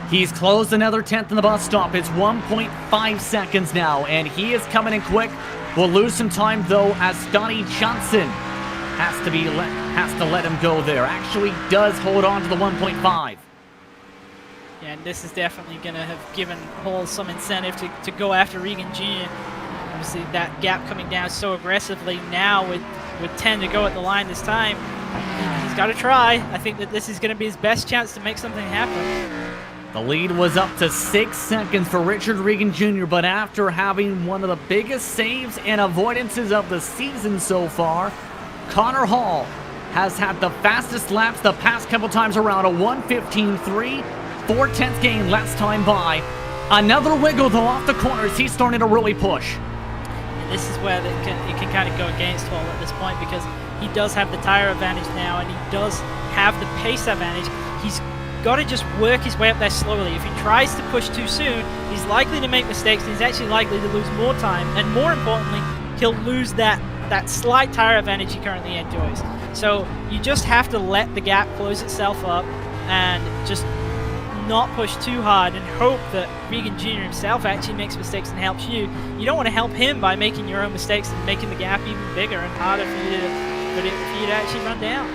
He's closed another 10th in the bus stop. It's 1.5 seconds now, and he is coming in quick. We'll lose some time, though, as Stoney Johnson has to let him go there. Actually does hold on to the 1.5. Yeah, and this is definitely going to have given Hall some incentive to go after Regan Jr. Obviously, that gap coming down so aggressively now with 10 to go at the line this time. He's got to try. I think that this is going to be his best chance to make something happen. The lead was up to 6 seconds for Richard Regan Jr., but after having one of the biggest saves and avoidances of the season so far, Connor Hall has had the fastest laps the past couple times around, a 1:15.3, 4/10 gain last time by. Another wiggle, though, off the corners. He's starting to really push. And this is where it can kind of go against Hall at this point, because he does have the tire advantage now, and he does have the pace advantage. He's got to just work his way up there slowly. If he tries to push too soon, he's likely to make mistakes, and he's actually likely to lose more time, and more importantly, he'll lose that slight tire advantage he currently enjoys. So you just have to let the gap close itself up and just not push too hard and hope that Regan Jr. himself actually makes mistakes and helps you. You don't want to help him by making your own mistakes and making the gap even bigger and harder for you to actually run down.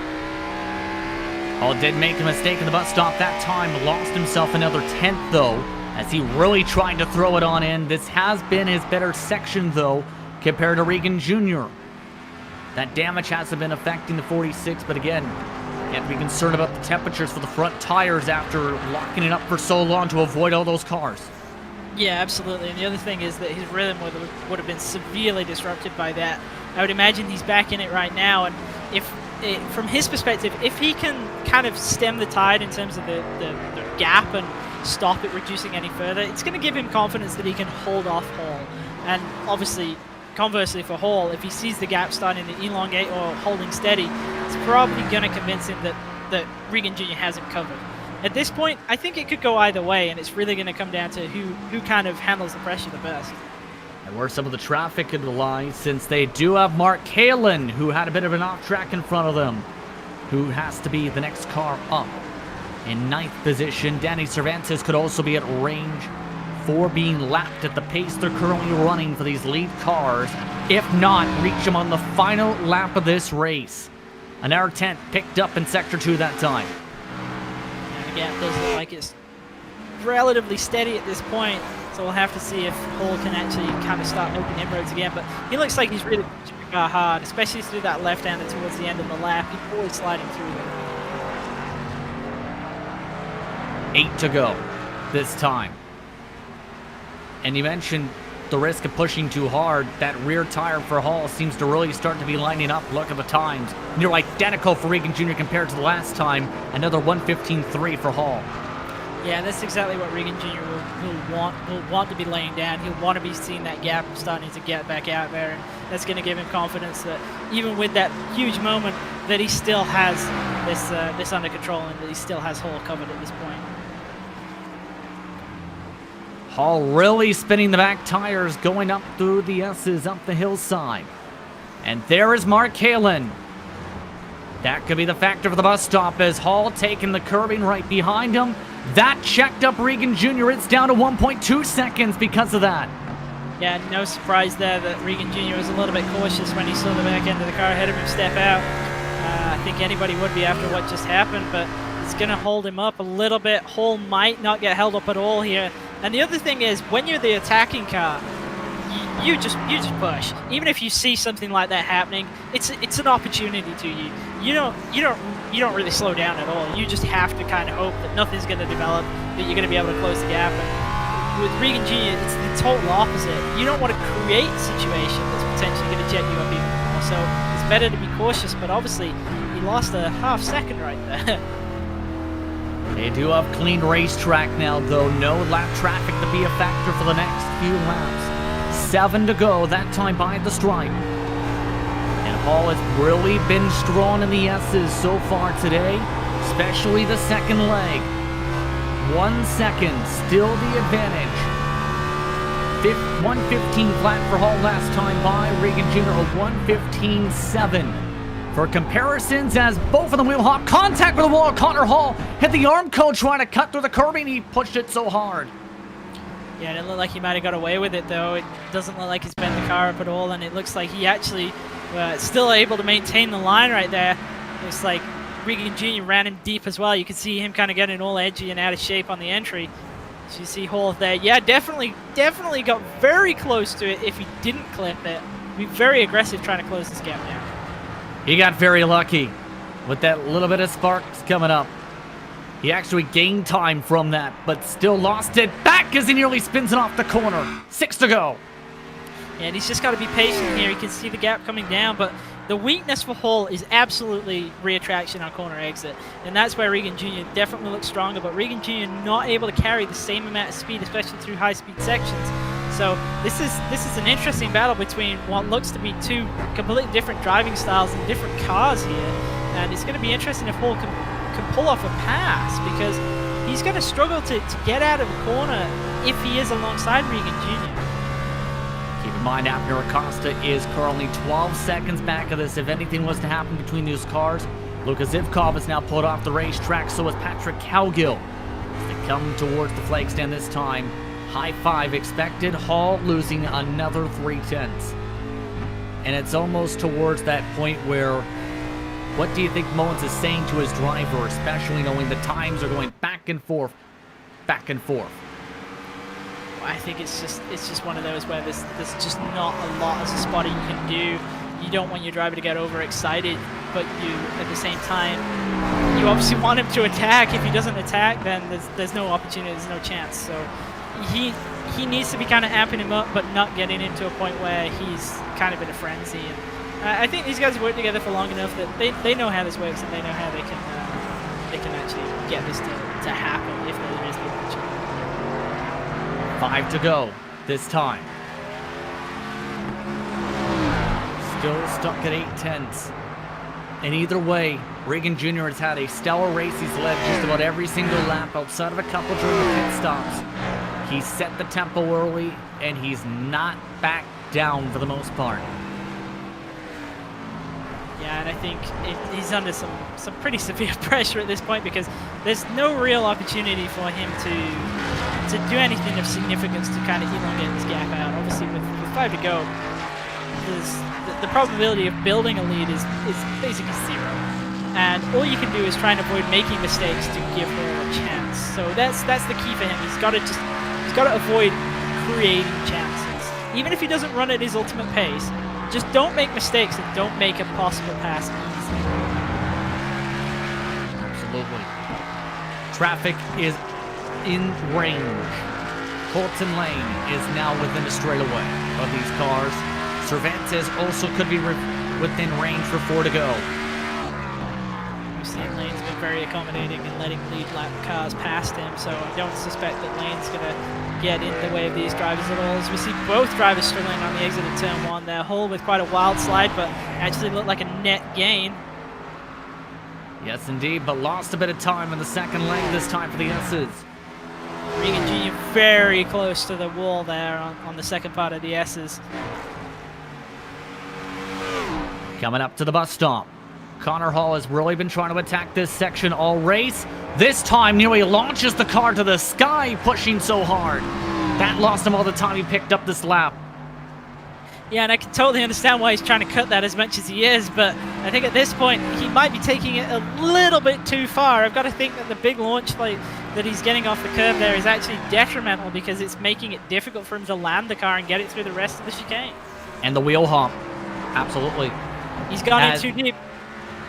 Hall did make a mistake in the bus stop that time, lost himself another 10th though, as he really tried to throw it on in. This has been his better section though, compared to Regan Jr. That damage hasn't been affecting the 46, but again, you have to be concerned about the temperatures for the front tires after locking it up for so long to avoid all those cars. Yeah, absolutely. And the other thing is that his rhythm would have been severely disrupted by that. I would imagine he's back in it right now, and from his perspective, if he can kind of stem the tide in terms of the gap and stop it reducing any further, it's going to give him confidence that he can hold off Hall. And obviously, conversely for Hall, if he sees the gap starting to elongate or holding steady, it's probably going to convince him that Regan Jr. has him covered. At this point, I think it could go either way, and it's really going to come down to who kind of handles the pressure the best. And where some of the traffic could lie, since they do have Mark Kalin, who had a bit of an off-track in front of them, who has to be the next car up. In 9th position, Danny Cervantes could also be at range for being lapped at the pace they're currently running for these lead cars. If not, reach them on the final lap of this race. An hour 10 picked up in Sector 2 that time. And the gap does look like it's relatively steady at this point, so we'll have to see if Hall can actually kind of start making inroads again. But he looks like he's really pushing the car hard, especially through that left-hander towards the end of the lap. He's always sliding through there. 8 to go this time. And you mentioned the risk of pushing too hard. That rear tire for Hall seems to really start to be lining up. Look at the times. Near identical for Regan Jr. compared to the last time. Another 1:15.3 for Hall. Yeah, that's exactly what Regan Jr. will want to be laying down. He'll want to be seeing that gap starting to get back out there. And that's going to give him confidence that even with that huge moment, that he still has this under control and that he still has Hall covered at this point. Hall really spinning the back tires, going up through the S's, up the hillside. And there is Mark Kalin. That could be the factor for the bus stop as Hall taking the curbing right behind him. That checked up Regan Jr. It's down to 1.2 seconds because of that. Yeah, no surprise there that Regan Jr. was a little bit cautious when he saw the back end of the car ahead of him step out. I think anybody would be after what just happened, but it's going to hold him up a little bit. Hall might not get held up at all here. And the other thing is, when you're the attacking car, you just push. Even if you see something like that happening, it's an opportunity to you. You don't really slow down at all. You just have to kind of hope that nothing's going to develop, that you're going to be able to close the gap. And with Regan Jr., it's the total opposite. You don't want to create a situation that's potentially going to jet you up even more. So it's better to be cautious. But obviously, he lost a half second right there. They do have clean racetrack now, though. No lap traffic to be a factor for the next few laps. 7 to go, that time by the stripe. And Hall has really been strong in the S's so far today, especially the second leg. 1 second, still the advantage. 1:15 flat for Hall last time by. Regan Jr. a 1:15.7. For comparisons, as both of them wheel hop, contact with the wall. Connor Hall hit the arm cone trying to cut through the curbing. He pushed it so hard. Yeah, it looked like he might have got away with it, though. It doesn't look like he's bent the car up at all, and it looks like he actually still able to maintain the line right there. Looks like Regan Jr. ran him deep as well. You can see him kind of getting all edgy and out of shape on the entry. So you see Hall there. Yeah, definitely got very close to it if he didn't clip it. Be very aggressive trying to close this gap now. He got very lucky with that little bit of sparks coming up. He actually gained time from that, but still lost it back as he nearly spins it off the corner. 6 to go. And he's just got to be patient here. He can see the gap coming down, but the weakness for Hall is absolutely rear-traction on corner exit. And that's where Regan Jr. definitely looks stronger, but Regan Jr. not able to carry the same amount of speed, especially through high-speed sections. So this is an interesting battle between what looks to be two completely different driving styles and different cars here. And it's going to be interesting if Hall can pull off a pass, because he's going to struggle to get out of the corner if he is alongside Regan Jr. Keep in mind, Abner Acosta is currently 12 seconds back of this. If anything was to happen between those cars, Luka Zivkov is now pulled off the racetrack, so is Patrick Cowgill. The come towards the flag stand this time. High five expected. Hall losing another 3/10. And it's almost towards that point where, what do you think Mullins is saying to his driver, especially knowing the times are going back and forth, back and forth? I think it's just one of those where there's just not a lot as a spotter you can do. You don't want your driver to get overexcited, but you, at the same time, you obviously want him to attack. If he doesn't attack, then there's no opportunity, there's no chance. So he needs to be kind of amping him up, but not getting into a point where he's kind of in a frenzy. And I think these guys have worked together for long enough that they know how this works, and they know how they can actually get this to happen if there is the opportunity. 5 to go this time. Still stuck at 8/10. And either way, Regan Jr. has had a stellar race. He's led just about every single lap outside of a couple during the pit stops. He set the tempo early, and he's not backed down for the most part. Yeah, and I think he's under some pretty severe pressure at this point, because there's no real opportunity for him to do anything of significance to kind of elongate this gap out. Obviously, with 5 to go, the probability of building a lead is basically 0. And all you can do is try and avoid making mistakes to give her a chance. So that's the key for him. He's got to avoid creating chances. Even if he doesn't run at his ultimate pace, just don't make mistakes and don't make a possible pass easy. Absolutely. Traffic is in range. Colton Lane is now within a straightaway of these cars. Cervantes also could be within range for 4 to go. We've seen Lane's been very accommodating and letting lead lap cars past him, so I don't suspect that Lane's going to get in the way of these drivers at all. As we see both drivers struggling on the exit of turn 1 there. Hull with quite a wild slide, but actually looked like a net gain. Yes, indeed, but lost a bit of time in the second leg this time for the S's. Regan Jr. very close to the wall there on the second part of the S's. Coming up to the bus stop. Connor Hall has really been trying to attack this section all race. This time nearly launches the car to the sky, pushing so hard. That lost him all the time he picked up this lap. Yeah, and I can totally understand why he's trying to cut that as much as he is, but I think at this point he might be taking it a little bit too far. I've got to think that the big launch like that he's getting off the curb there is actually detrimental, because it's making it difficult for him to land the car and get it through the rest of the chicane. And the wheel hop. Absolutely. He's gone in too deep.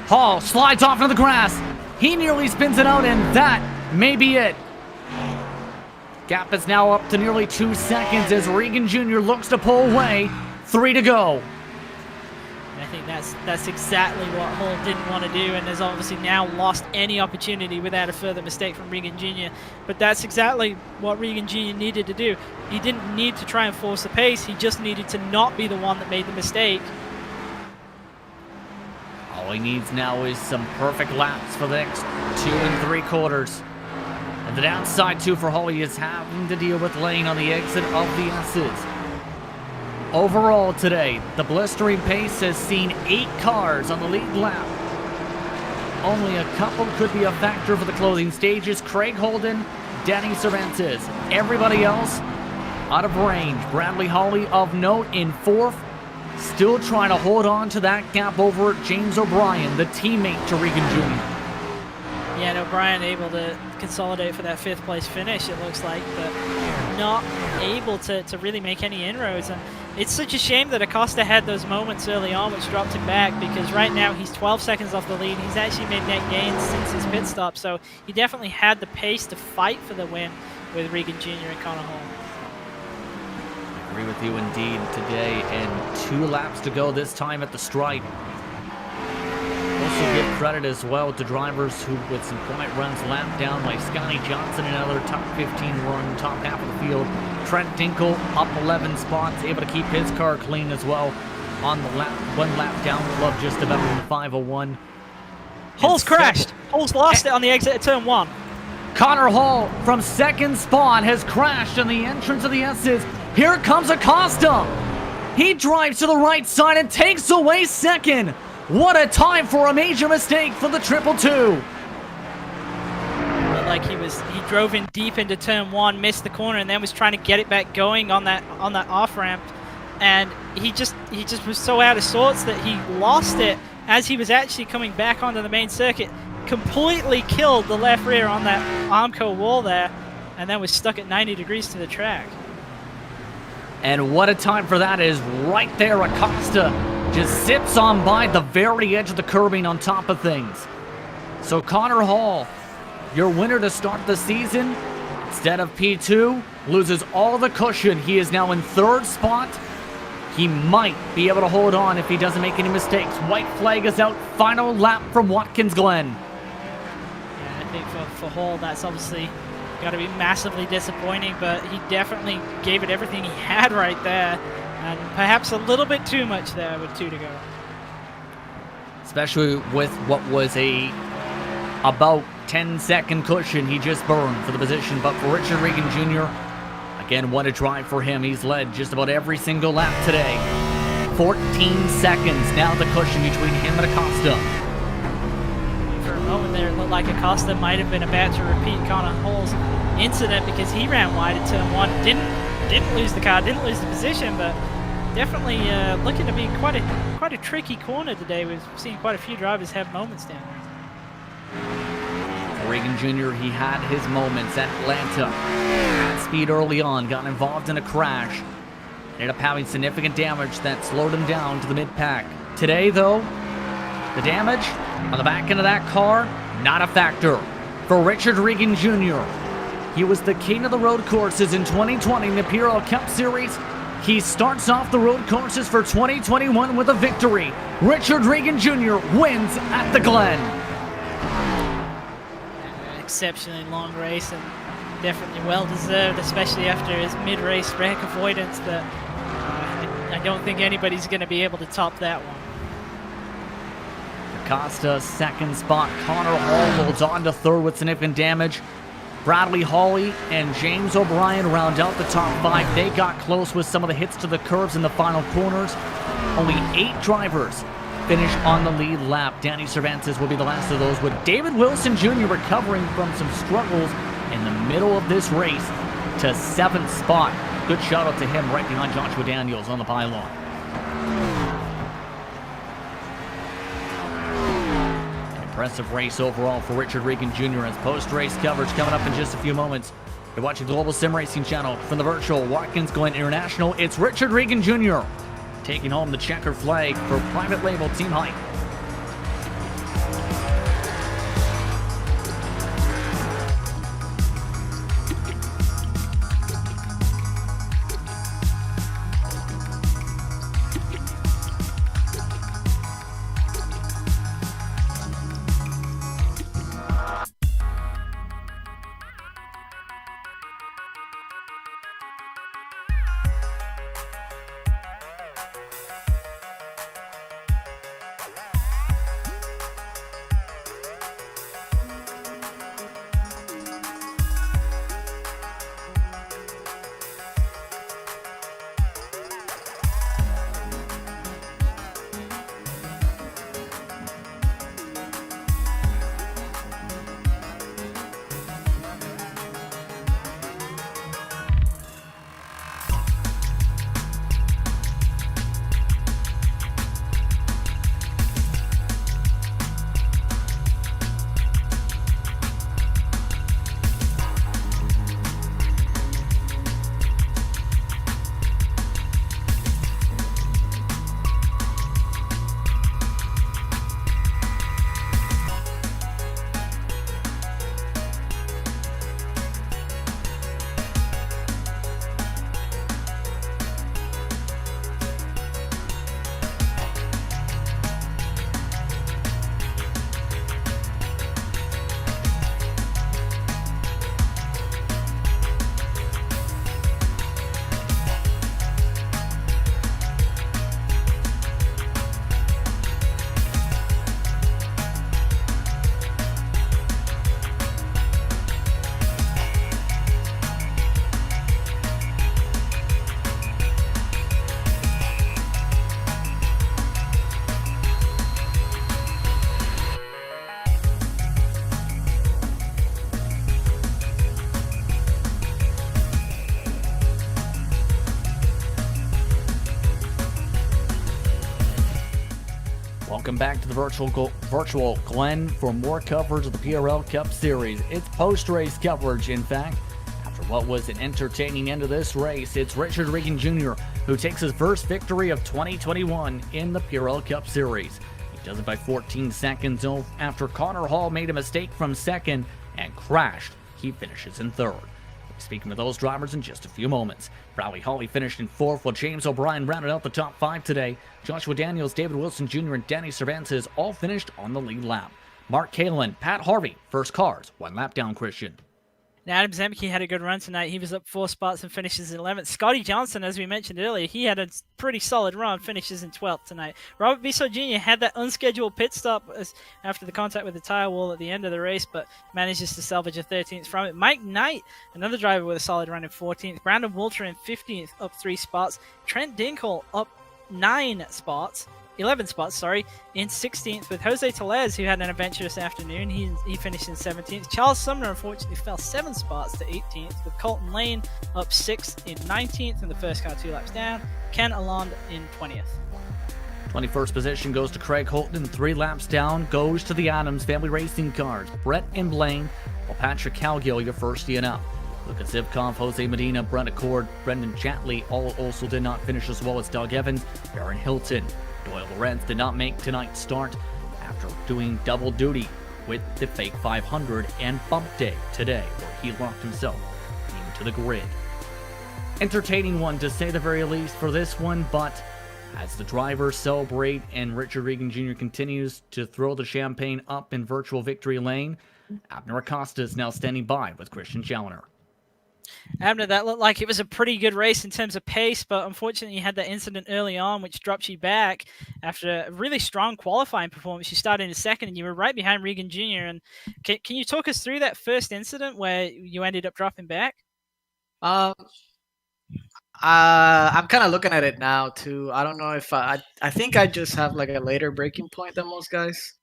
Hall slides off into the grass. He nearly spins it out, and that may be it. Gap is now up to nearly 2 seconds as Regan Jr. looks to pull away. 3 to go. I think that's exactly what Hull didn't want to do, and has obviously now lost any opportunity without a further mistake from Regan Jr. But that's exactly what Regan Jr. needed to do. He didn't need to try and force the pace. He just needed to not be the one that made the mistake. All he needs now is some perfect laps for the next 2 3/4. And the downside too for Hull, he is having to deal with Lane on the exit of the S's. Overall today, the blistering pace has seen 8 cars on the lead lap. Only a couple could be a factor for the closing stages. Craig Holden, Danny Cervantes. Everybody else out of range. Bradley Hawley of note in 4th. Still trying to hold on to that gap over James O'Brien, the teammate to Regan Jr. Yeah, and O'Brien able to consolidate for that 5th place finish, it looks like, but not able to really make any inroads. And it's such a shame that Acosta had those moments early on which dropped him back, because right now he's 12 seconds off the lead. He's actually made net gains since his pit stop, so he definitely had the pace to fight for the win with Regan Jr. and Connor Hall. I agree with you indeed today, and 2 laps to go this time at the stripe. Also give credit as well to drivers who, with some quiet runs, lapped down, like Scotty Johnson, another top 15 run, top half of the field. Trent Dinkle up 11 spots, able to keep his car clean as well on the lap, 1 lap down, Love just about in the 501. Hull's crashed. Hull's lost it on the exit of turn 1. Connor Hall from 2nd spot has crashed on the entrance of the S's. Here comes Acosta. He drives to the right side and takes away 2nd. What a time for a major mistake for the 222. Looked like he he drove in deep into turn 1, missed the corner, and then was trying to get it back going on that off ramp, and he just was so out of sorts that he lost it as he was actually coming back onto the main circuit. Completely killed the left rear on that Armco wall there, and then was stuck at 90 degrees to the track. And what a time for that is right there. Acosta just zips on by the very edge of the curbing on top of things. So Connor Hall, your winner to start the season, instead of P2, loses all the cushion. He is now in 3rd spot. He might be able to hold on if he doesn't make any mistakes. White flag is out. Final lap from Watkins Glen. Yeah, I think for Hall, that's obviously got to be massively disappointing, but he definitely gave it everything he had right there, and perhaps a little bit too much there with 2 to go. Especially with what was about 10-second cushion he just burned for the position. But for Richard Regan Jr., again, what a drive for him. He's led just about every single lap today. 14 seconds now the cushion between him and Acosta. For a moment there, it looked like Acosta might have been about to repeat Connor Hall's incident, because he ran wide at turn 1, didn't lose the car, didn't lose the position, but definitely looking to be quite a tricky corner today. We've seen quite a few drivers have moments down there. Regan Jr., he had his moments at Atlanta. At speed early on, got involved in a crash. Ended up having significant damage that slowed him down to the mid-pack. Today, though, the damage on the back end of that car, not a factor. For Richard Regan Jr., he was the king of the road courses in 2020 in the PRL Cup Series. He starts off the road courses for 2021 with a victory. Richard Regan Jr. wins at the Glen. Exceptionally long race, and definitely well deserved, especially after his mid-race wreck avoidance. That I don't think anybody's going to be able to top that one. Acosta, 2nd spot. Connor Hall holds on to 3rd with significant damage. Bradley Hawley and James O'Brien round out the top 5. They got close with some of the hits to the curves in the final corners. Only 8 drivers finish on the lead lap. Danny Cervantes will be the last of those, with David Wilson Jr. recovering from some struggles in the middle of this race to 7th spot. Good shout out to him right behind Joshua Daniels on the pylon. Impressive race overall for Richard Regan Jr. as post-race coverage coming up in just a few moments. You're watching the Global Sim Racing channel from the virtual Watkins Glen International. It's Richard Regan Jr. taking home the checker flag for private label Team Hype. Welcome back to the virtual Glen for more coverage of the PRL Cup Series. It's post-race coverage, in fact. After what was an entertaining end of this race, it's Richard Regan Jr. who takes his first victory of 2021 in the PRL Cup Series. He does it by 14 seconds after Connor Hall made a mistake from second and crashed. He finishes in third. Speaking with those drivers in just a few moments. Bradley Hawley finished in fourth, while James O'Brien rounded out the top five today. Joshua Daniels, David Wilson Jr., and Danny Cervantes all finished on the lead lap. Mark Kalin, Pat Harvey, first cars, one lap down, Christian. Now, Adam Zemke had a good run tonight. He was up 4 spots and finishes in 11th. Scotty Johnson, as we mentioned earlier, he had a pretty solid run, finishes in 12th tonight. Robert Bissell Jr. had that unscheduled pit stop after the contact with the tire wall at the end of the race, but manages to salvage a 13th from it. Mike Knight, another driver with a solid run in 14th. Brandon Walter in 15th, up 3 spots. Trent Dinkle up 11 spots, in 16th, with Jose Tellez, who had an adventurous afternoon. He finished in 17th. Charles Sumner, unfortunately, fell 7 spots to 18th, with Colton Lane up 6th in 19th in the first car 2 laps down. Ken Alond in 20th. 21st position goes to Craig Holton. 3 laps down goes to the Adams Family Racing Cars. Brett and Blaine, while Patrick Calgill, your first DNF. Lucas Zivkov, Jose Medina, Brent Accord, Brendan Chatley all also did not finish, as well as Doug Evans, Aaron Hilton. Doyle Lorenz did not make tonight's start after doing double duty with the fake 500 and bump day today, where he locked himself into the grid. Entertaining one, to say the very least, for this one, but as the drivers celebrate and Richard Regan Jr. continues to throw the champagne up in virtual victory lane, Abner Acosta is now standing by with Christian Challoner. Abner, that looked like it was a pretty good race in terms of pace, but unfortunately you had that incident early on which dropped you back after a really strong qualifying performance. You started in second and you were right behind Regan Jr. And can you talk us through that first incident where you ended up dropping back? I'm kind of looking at it now too. I don't know if I think I just have like a later breaking point than most guys.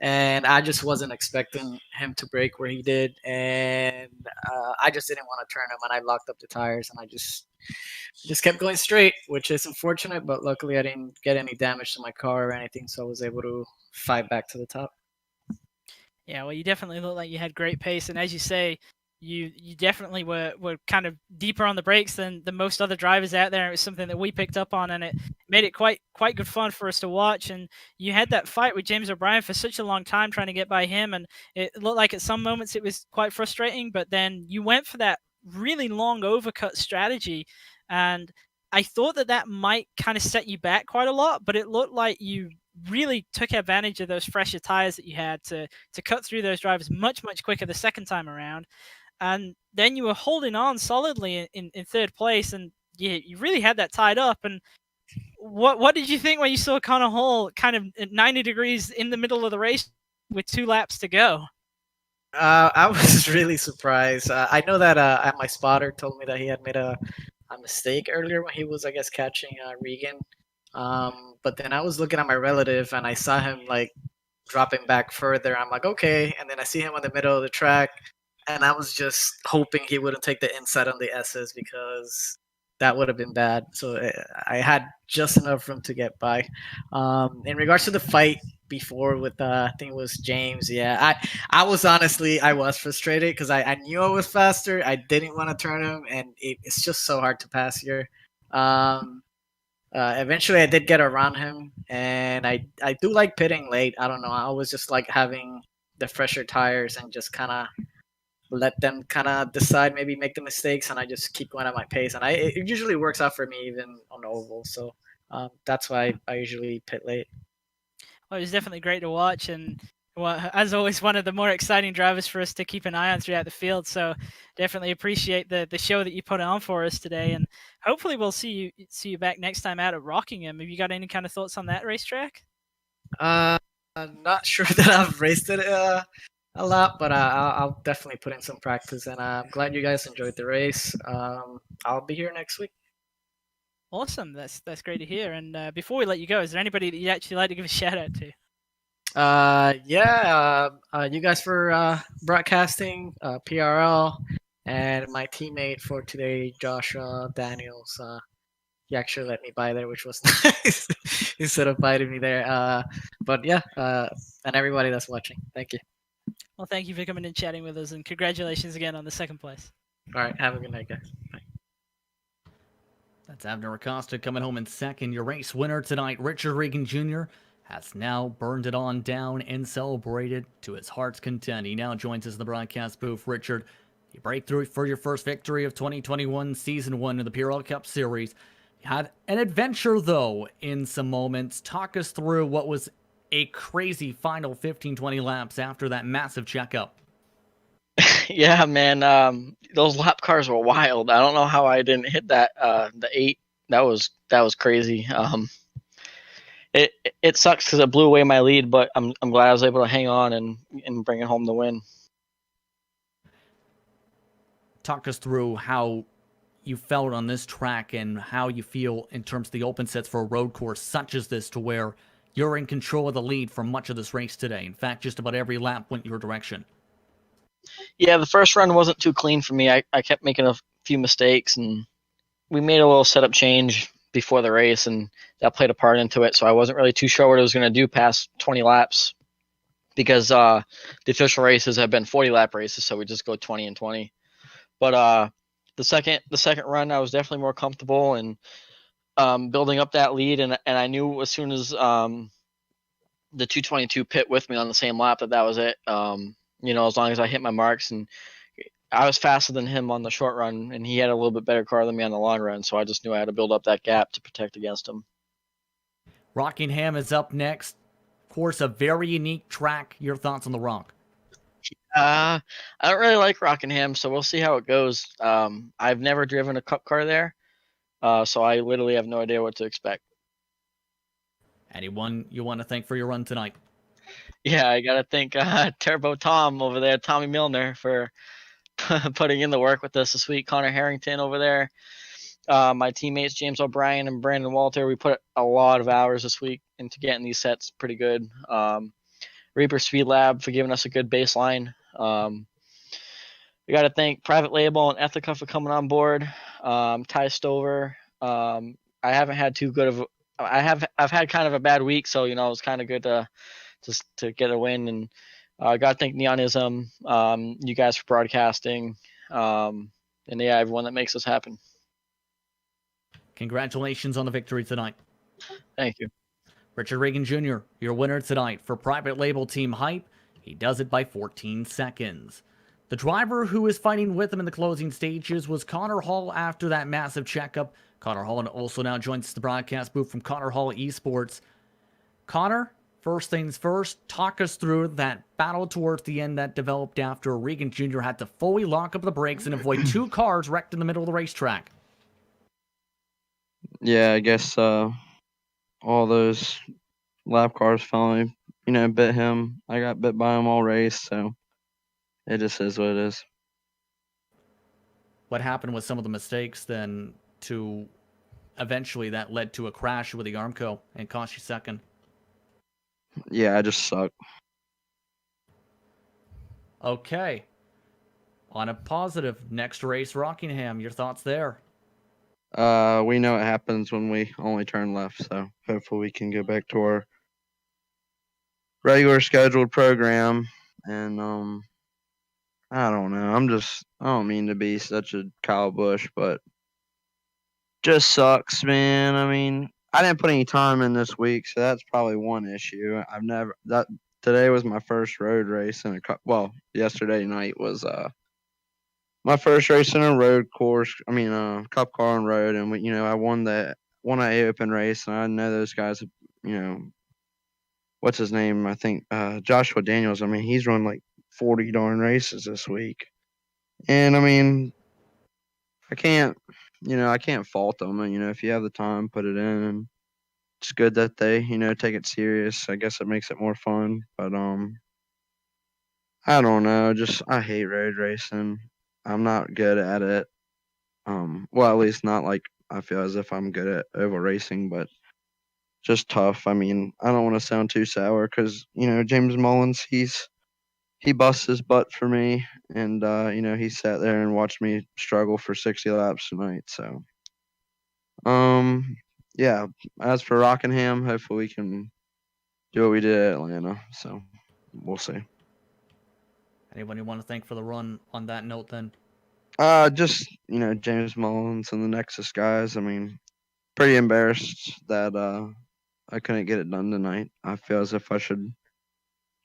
And I just wasn't expecting him to break where he did, and I just didn't want to turn him, and I locked up the tires, and I just kept going straight, which is unfortunate, but luckily I didn't get any damage to my car or anything, so I was able to fight back to the top. Yeah, well, you definitely looked like you had great pace, and as you say, you definitely were kind of deeper on the brakes than most other drivers out there. It was something that we picked up on, and it made it quite good fun for us to watch. And you had that fight with James O'Brien for such a long time trying to get by him, and it looked like at some moments it was quite frustrating, but then you went for that really long overcut strategy, and I thought that might kind of set you back quite a lot, but it looked like you really took advantage of those fresher tires that you had to cut through those drivers much quicker the second time around. And then you were holding on solidly in third place, and you really had that tied up. And what did you think when you saw Connor Hall kind of at 90 degrees in the middle of the race with 2 laps to go? I was really surprised. I know that my spotter told me that he had made a mistake earlier when he was, I guess, catching Regan. But then I was looking at my relative, and I saw him like dropping back further. I'm like, okay. And then I see him in the middle of the track. And I was just hoping he wouldn't take the inside on the S's, because that would have been bad. So I had just enough room to get by. In regards to the fight before with, I think it was James. Yeah, I was frustrated because I knew I was faster. I didn't want to turn him, and it's just so hard to pass here. Eventually I did get around him, and I do like pitting late. I don't know. I always just like having the fresher tires and just kind of let them kind of decide, maybe make the mistakes, and I just keep going at my pace. And it usually works out for me even on the oval. So that's why I usually pit late. Well, it was definitely great to watch, and as always, one of the more exciting drivers for us to keep an eye on throughout the field. So definitely appreciate the show that you put on for us today, and hopefully we'll see you back next time out at Rockingham. Have you got any kind of thoughts on that racetrack? I'm not sure that I've raced it a lot, but I'll definitely put in some practice, and I'm glad you guys enjoyed the race. I'll be here next week. Awesome, that's great to hear. And before we let you go, is there anybody that you'd actually like to give a shout out to? You guys for broadcasting, PRL, and my teammate for today, Joshua Daniels. he actually let me buy there, which was nice instead of biting me there. But yeah, and everybody that's watching, thank you. Well, thank you for coming and chatting with us, and congratulations again on the second place. All right, have a good night, guys. Bye. That's Abner Acosta coming home in second. Your race winner tonight, Richard Regan Jr., has now burned it on down and celebrated to his heart's content. He now joins us in the broadcast booth. Richard, you break through for your first victory of 2021 Season 1 of the PRL Cup Series. You had an adventure, though, in some moments. Talk us through what was a crazy final 15-20 laps after that massive checkup. Yeah, man. Those lap cars were wild. I don't know how I didn't hit that. The 8. That was crazy. It sucks because it blew away my lead, but I'm glad I was able to hang on and bring it home the win. Talk us through how you felt on this track and how you feel in terms of the open sets for a road course such as this, to where you're in control of the lead for much of this race today. In fact, just about every lap went your direction. Yeah, the first run wasn't too clean for me. I kept making a few mistakes, and we made a little setup change before the race, and that played a part into it. So I wasn't really too sure what I was going to do past 20 laps, because the official races have been 40 lap races, so we just go 20 and 20. But the second run, I was definitely more comfortable and building up that lead, and I knew as soon as the 222 pit with me on the same lap that was it. As long as I hit my marks, and I was faster than him on the short run, and he had a little bit better car than me on the long run, so I just knew I had to build up that gap to protect against him. Rockingham is up next. Of course, a very unique track. Your thoughts on the Rock? I don't really like Rockingham, so we'll see how it goes. I've never driven a cup car there, so I literally have no idea what to expect. Anyone you want to thank for your run tonight? Yeah, I got to thank Turbo Tom over there, Tommy Milner, for putting in the work with us this week. Connor Harrington over there. My teammates, James O'Brien and Brandon Walter, we put a lot of hours this week into getting these sets pretty good. Reaper Speed Lab for giving us a good baseline. We got to thank Private Label and Ethica for coming on board. Ty Stover. I haven't had too good of. I've had kind of a bad week, so it was kind of good to get a win. And I got to thank Neonism, you guys for broadcasting, and yeah, everyone that makes this happen. Congratulations on the victory tonight. Thank you. Richard Regan Jr., your winner tonight for Private Label Team Hype. He does it by 14 seconds. The driver who is fighting with him in the closing stages was Connor Hall after that massive checkup. Connor Hall also now joins the broadcast booth from Connor Hall eSports. Connor, first things first, talk us through that battle towards the end that developed after Regan Jr. had to fully lock up the brakes and avoid two cars wrecked in the middle of the racetrack. Yeah, I guess all those lap cars finally, bit him. I got bit by him all race, so it just is what it is. What happened with some of the mistakes then to eventually that led to a crash with the Armco and cost you second? Yeah, I just suck. Okay. On a positive, next race, Rockingham. Your thoughts there? We know it happens when we only turn left, so hopefully we can go back to our regular scheduled program. And I don't know. I don't mean to be such a Kyle Busch, but just sucks, man. I mean, I didn't put any time in this week, so that's probably one issue. Today was my first road race in a cup. Well, yesterday night was my first race in a road course. I mean, cup car on road, and I won that open race, and I know those guys. What's his name? I think Joshua Daniels. I mean, he's run like 40 darn races this week, and I mean, I can't fault them. And if you have the time, put it in, and it's good that they take it serious. I guess it makes it more fun, but I don't know. I hate road racing. I'm not good at it. Well, at least not like I feel as if I'm good at oval racing, but just tough. I mean, I don't want to sound too sour because James Mullins, he busts his butt for me, and he sat there and watched me struggle for 60 laps tonight. So Yeah. As for Rockingham, hopefully we can do what we did at Atlanta. So we'll see. Anyone you want to thank for the run on that note then? Just James Mullins and the Nexus guys. I mean, pretty embarrassed that I couldn't get it done tonight. I feel as if I should,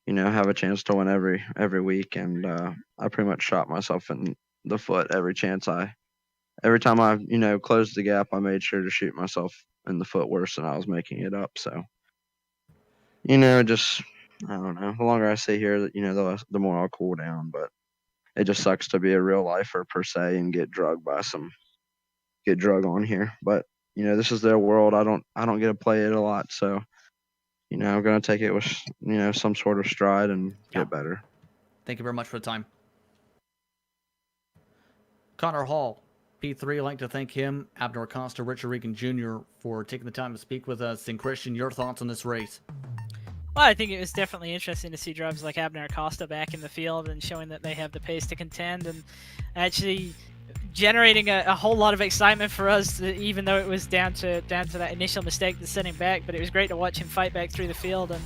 have a chance to win every week, and I pretty much shot myself in the foot every time I closed the gap. I made sure to shoot myself in the foot worse than I was making it up. So, just I don't know. The longer I stay here, the more I'll cool down. But it just sucks to be a real lifer per se and get drug on here. But this is their world. I don't get to play it a lot, so I'm gonna take it with some sort of stride and get better. Thank you very much for the time. Connor Hall, P3, I'd like to thank him, Abner Acosta, Richard Regan Jr. for taking the time to speak with us. And Christian, your thoughts on this race? Well, I think it was definitely interesting to see drivers like Abner Acosta back in the field and showing that they have the pace to contend, and actually generating a whole lot of excitement for us, even though it was down to that initial mistake that's sending back. But it was great to watch him fight back through the field, and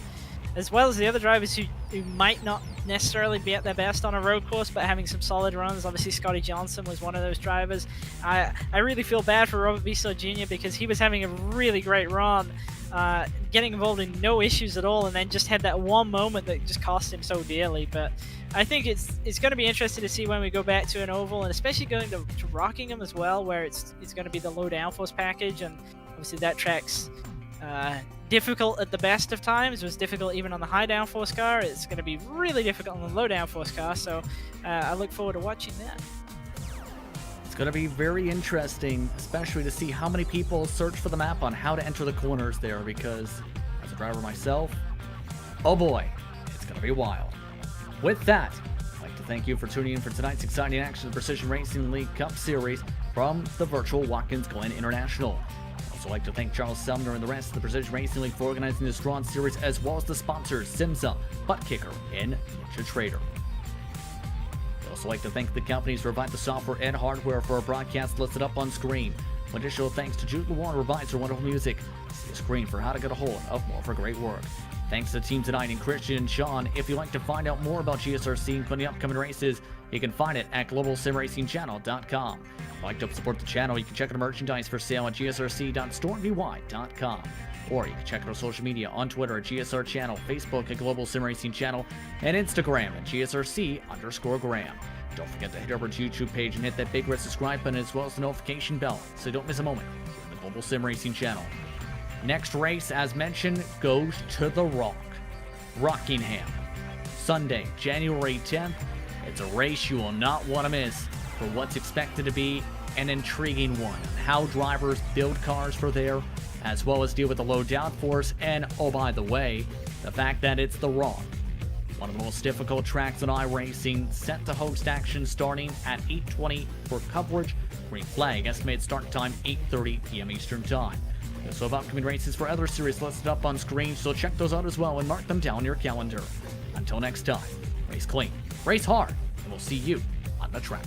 as well as the other drivers who might not necessarily be at their best on a road course, but having some solid runs. Obviously, Scotty Johnson was one of those drivers. I really feel bad for Robert Viso Jr. because he was having a really great run, getting involved in no issues at all, and then just had that one moment that just cost him so dearly. But I think it's going to be interesting to see when we go back to an oval, and especially going to Rockingham as well, where it's going to be the low downforce package, and obviously that track's difficult at the best of times. It was difficult even on the high downforce car. It's going to be really difficult on the low downforce car, so I look forward to watching that. It's going to be very interesting, especially to see how many people search for the map on how to enter the corners there, because as a driver myself, oh boy, it's going to be wild. With that, I'd like to thank you for tuning in for tonight's exciting action of the Precision Racing League Cup Series from the virtual Watkins Glen International. I'd also like to thank Charles Sumner and the rest of the Precision Racing League for organizing this drawn series, as well as the sponsors SimMSA, Butt Kicker, and NinjaTrader. I'd also like to thank the companies who provide the software and hardware for our broadcast listed up on screen. Additional thanks to Jude Lewan, who provides our wonderful music. See the screen for how to get a hold of more of her great work. Thanks to the team tonight, and Christian and Sean. If you'd like to find out more about GSRC, including upcoming races, you can find it at globalsimracingchannel.com. If you'd like to help support the channel, you can check out the merchandise for sale at gsrc.stormvy.com. Or you can check out our social media on Twitter at GSR Channel, Facebook at Global Sim Racing Channel, and Instagram at GSRC_Graham. Don't forget to head over to YouTube page and hit that big red subscribe button, as well as the notification bell, so you don't miss a moment on the Global Sim Racing Channel. Next race, as mentioned, goes to the Rockingham. Sunday, January 10th. It's a race you will not want to miss for what's expected to be an intriguing one. How drivers build cars for there, as well as deal with the low downforce, and oh, by the way, the fact that it's the Rock. One of the most difficult tracks in iRacing, set to host action starting at 8:20 for coverage. Green flag, estimated start time 8:30 p.m. Eastern Time. We also have upcoming races for other series listed up on screen, so check those out as well and mark them down in your calendar. Until next time, race clean, race hard, and we'll see you on the track.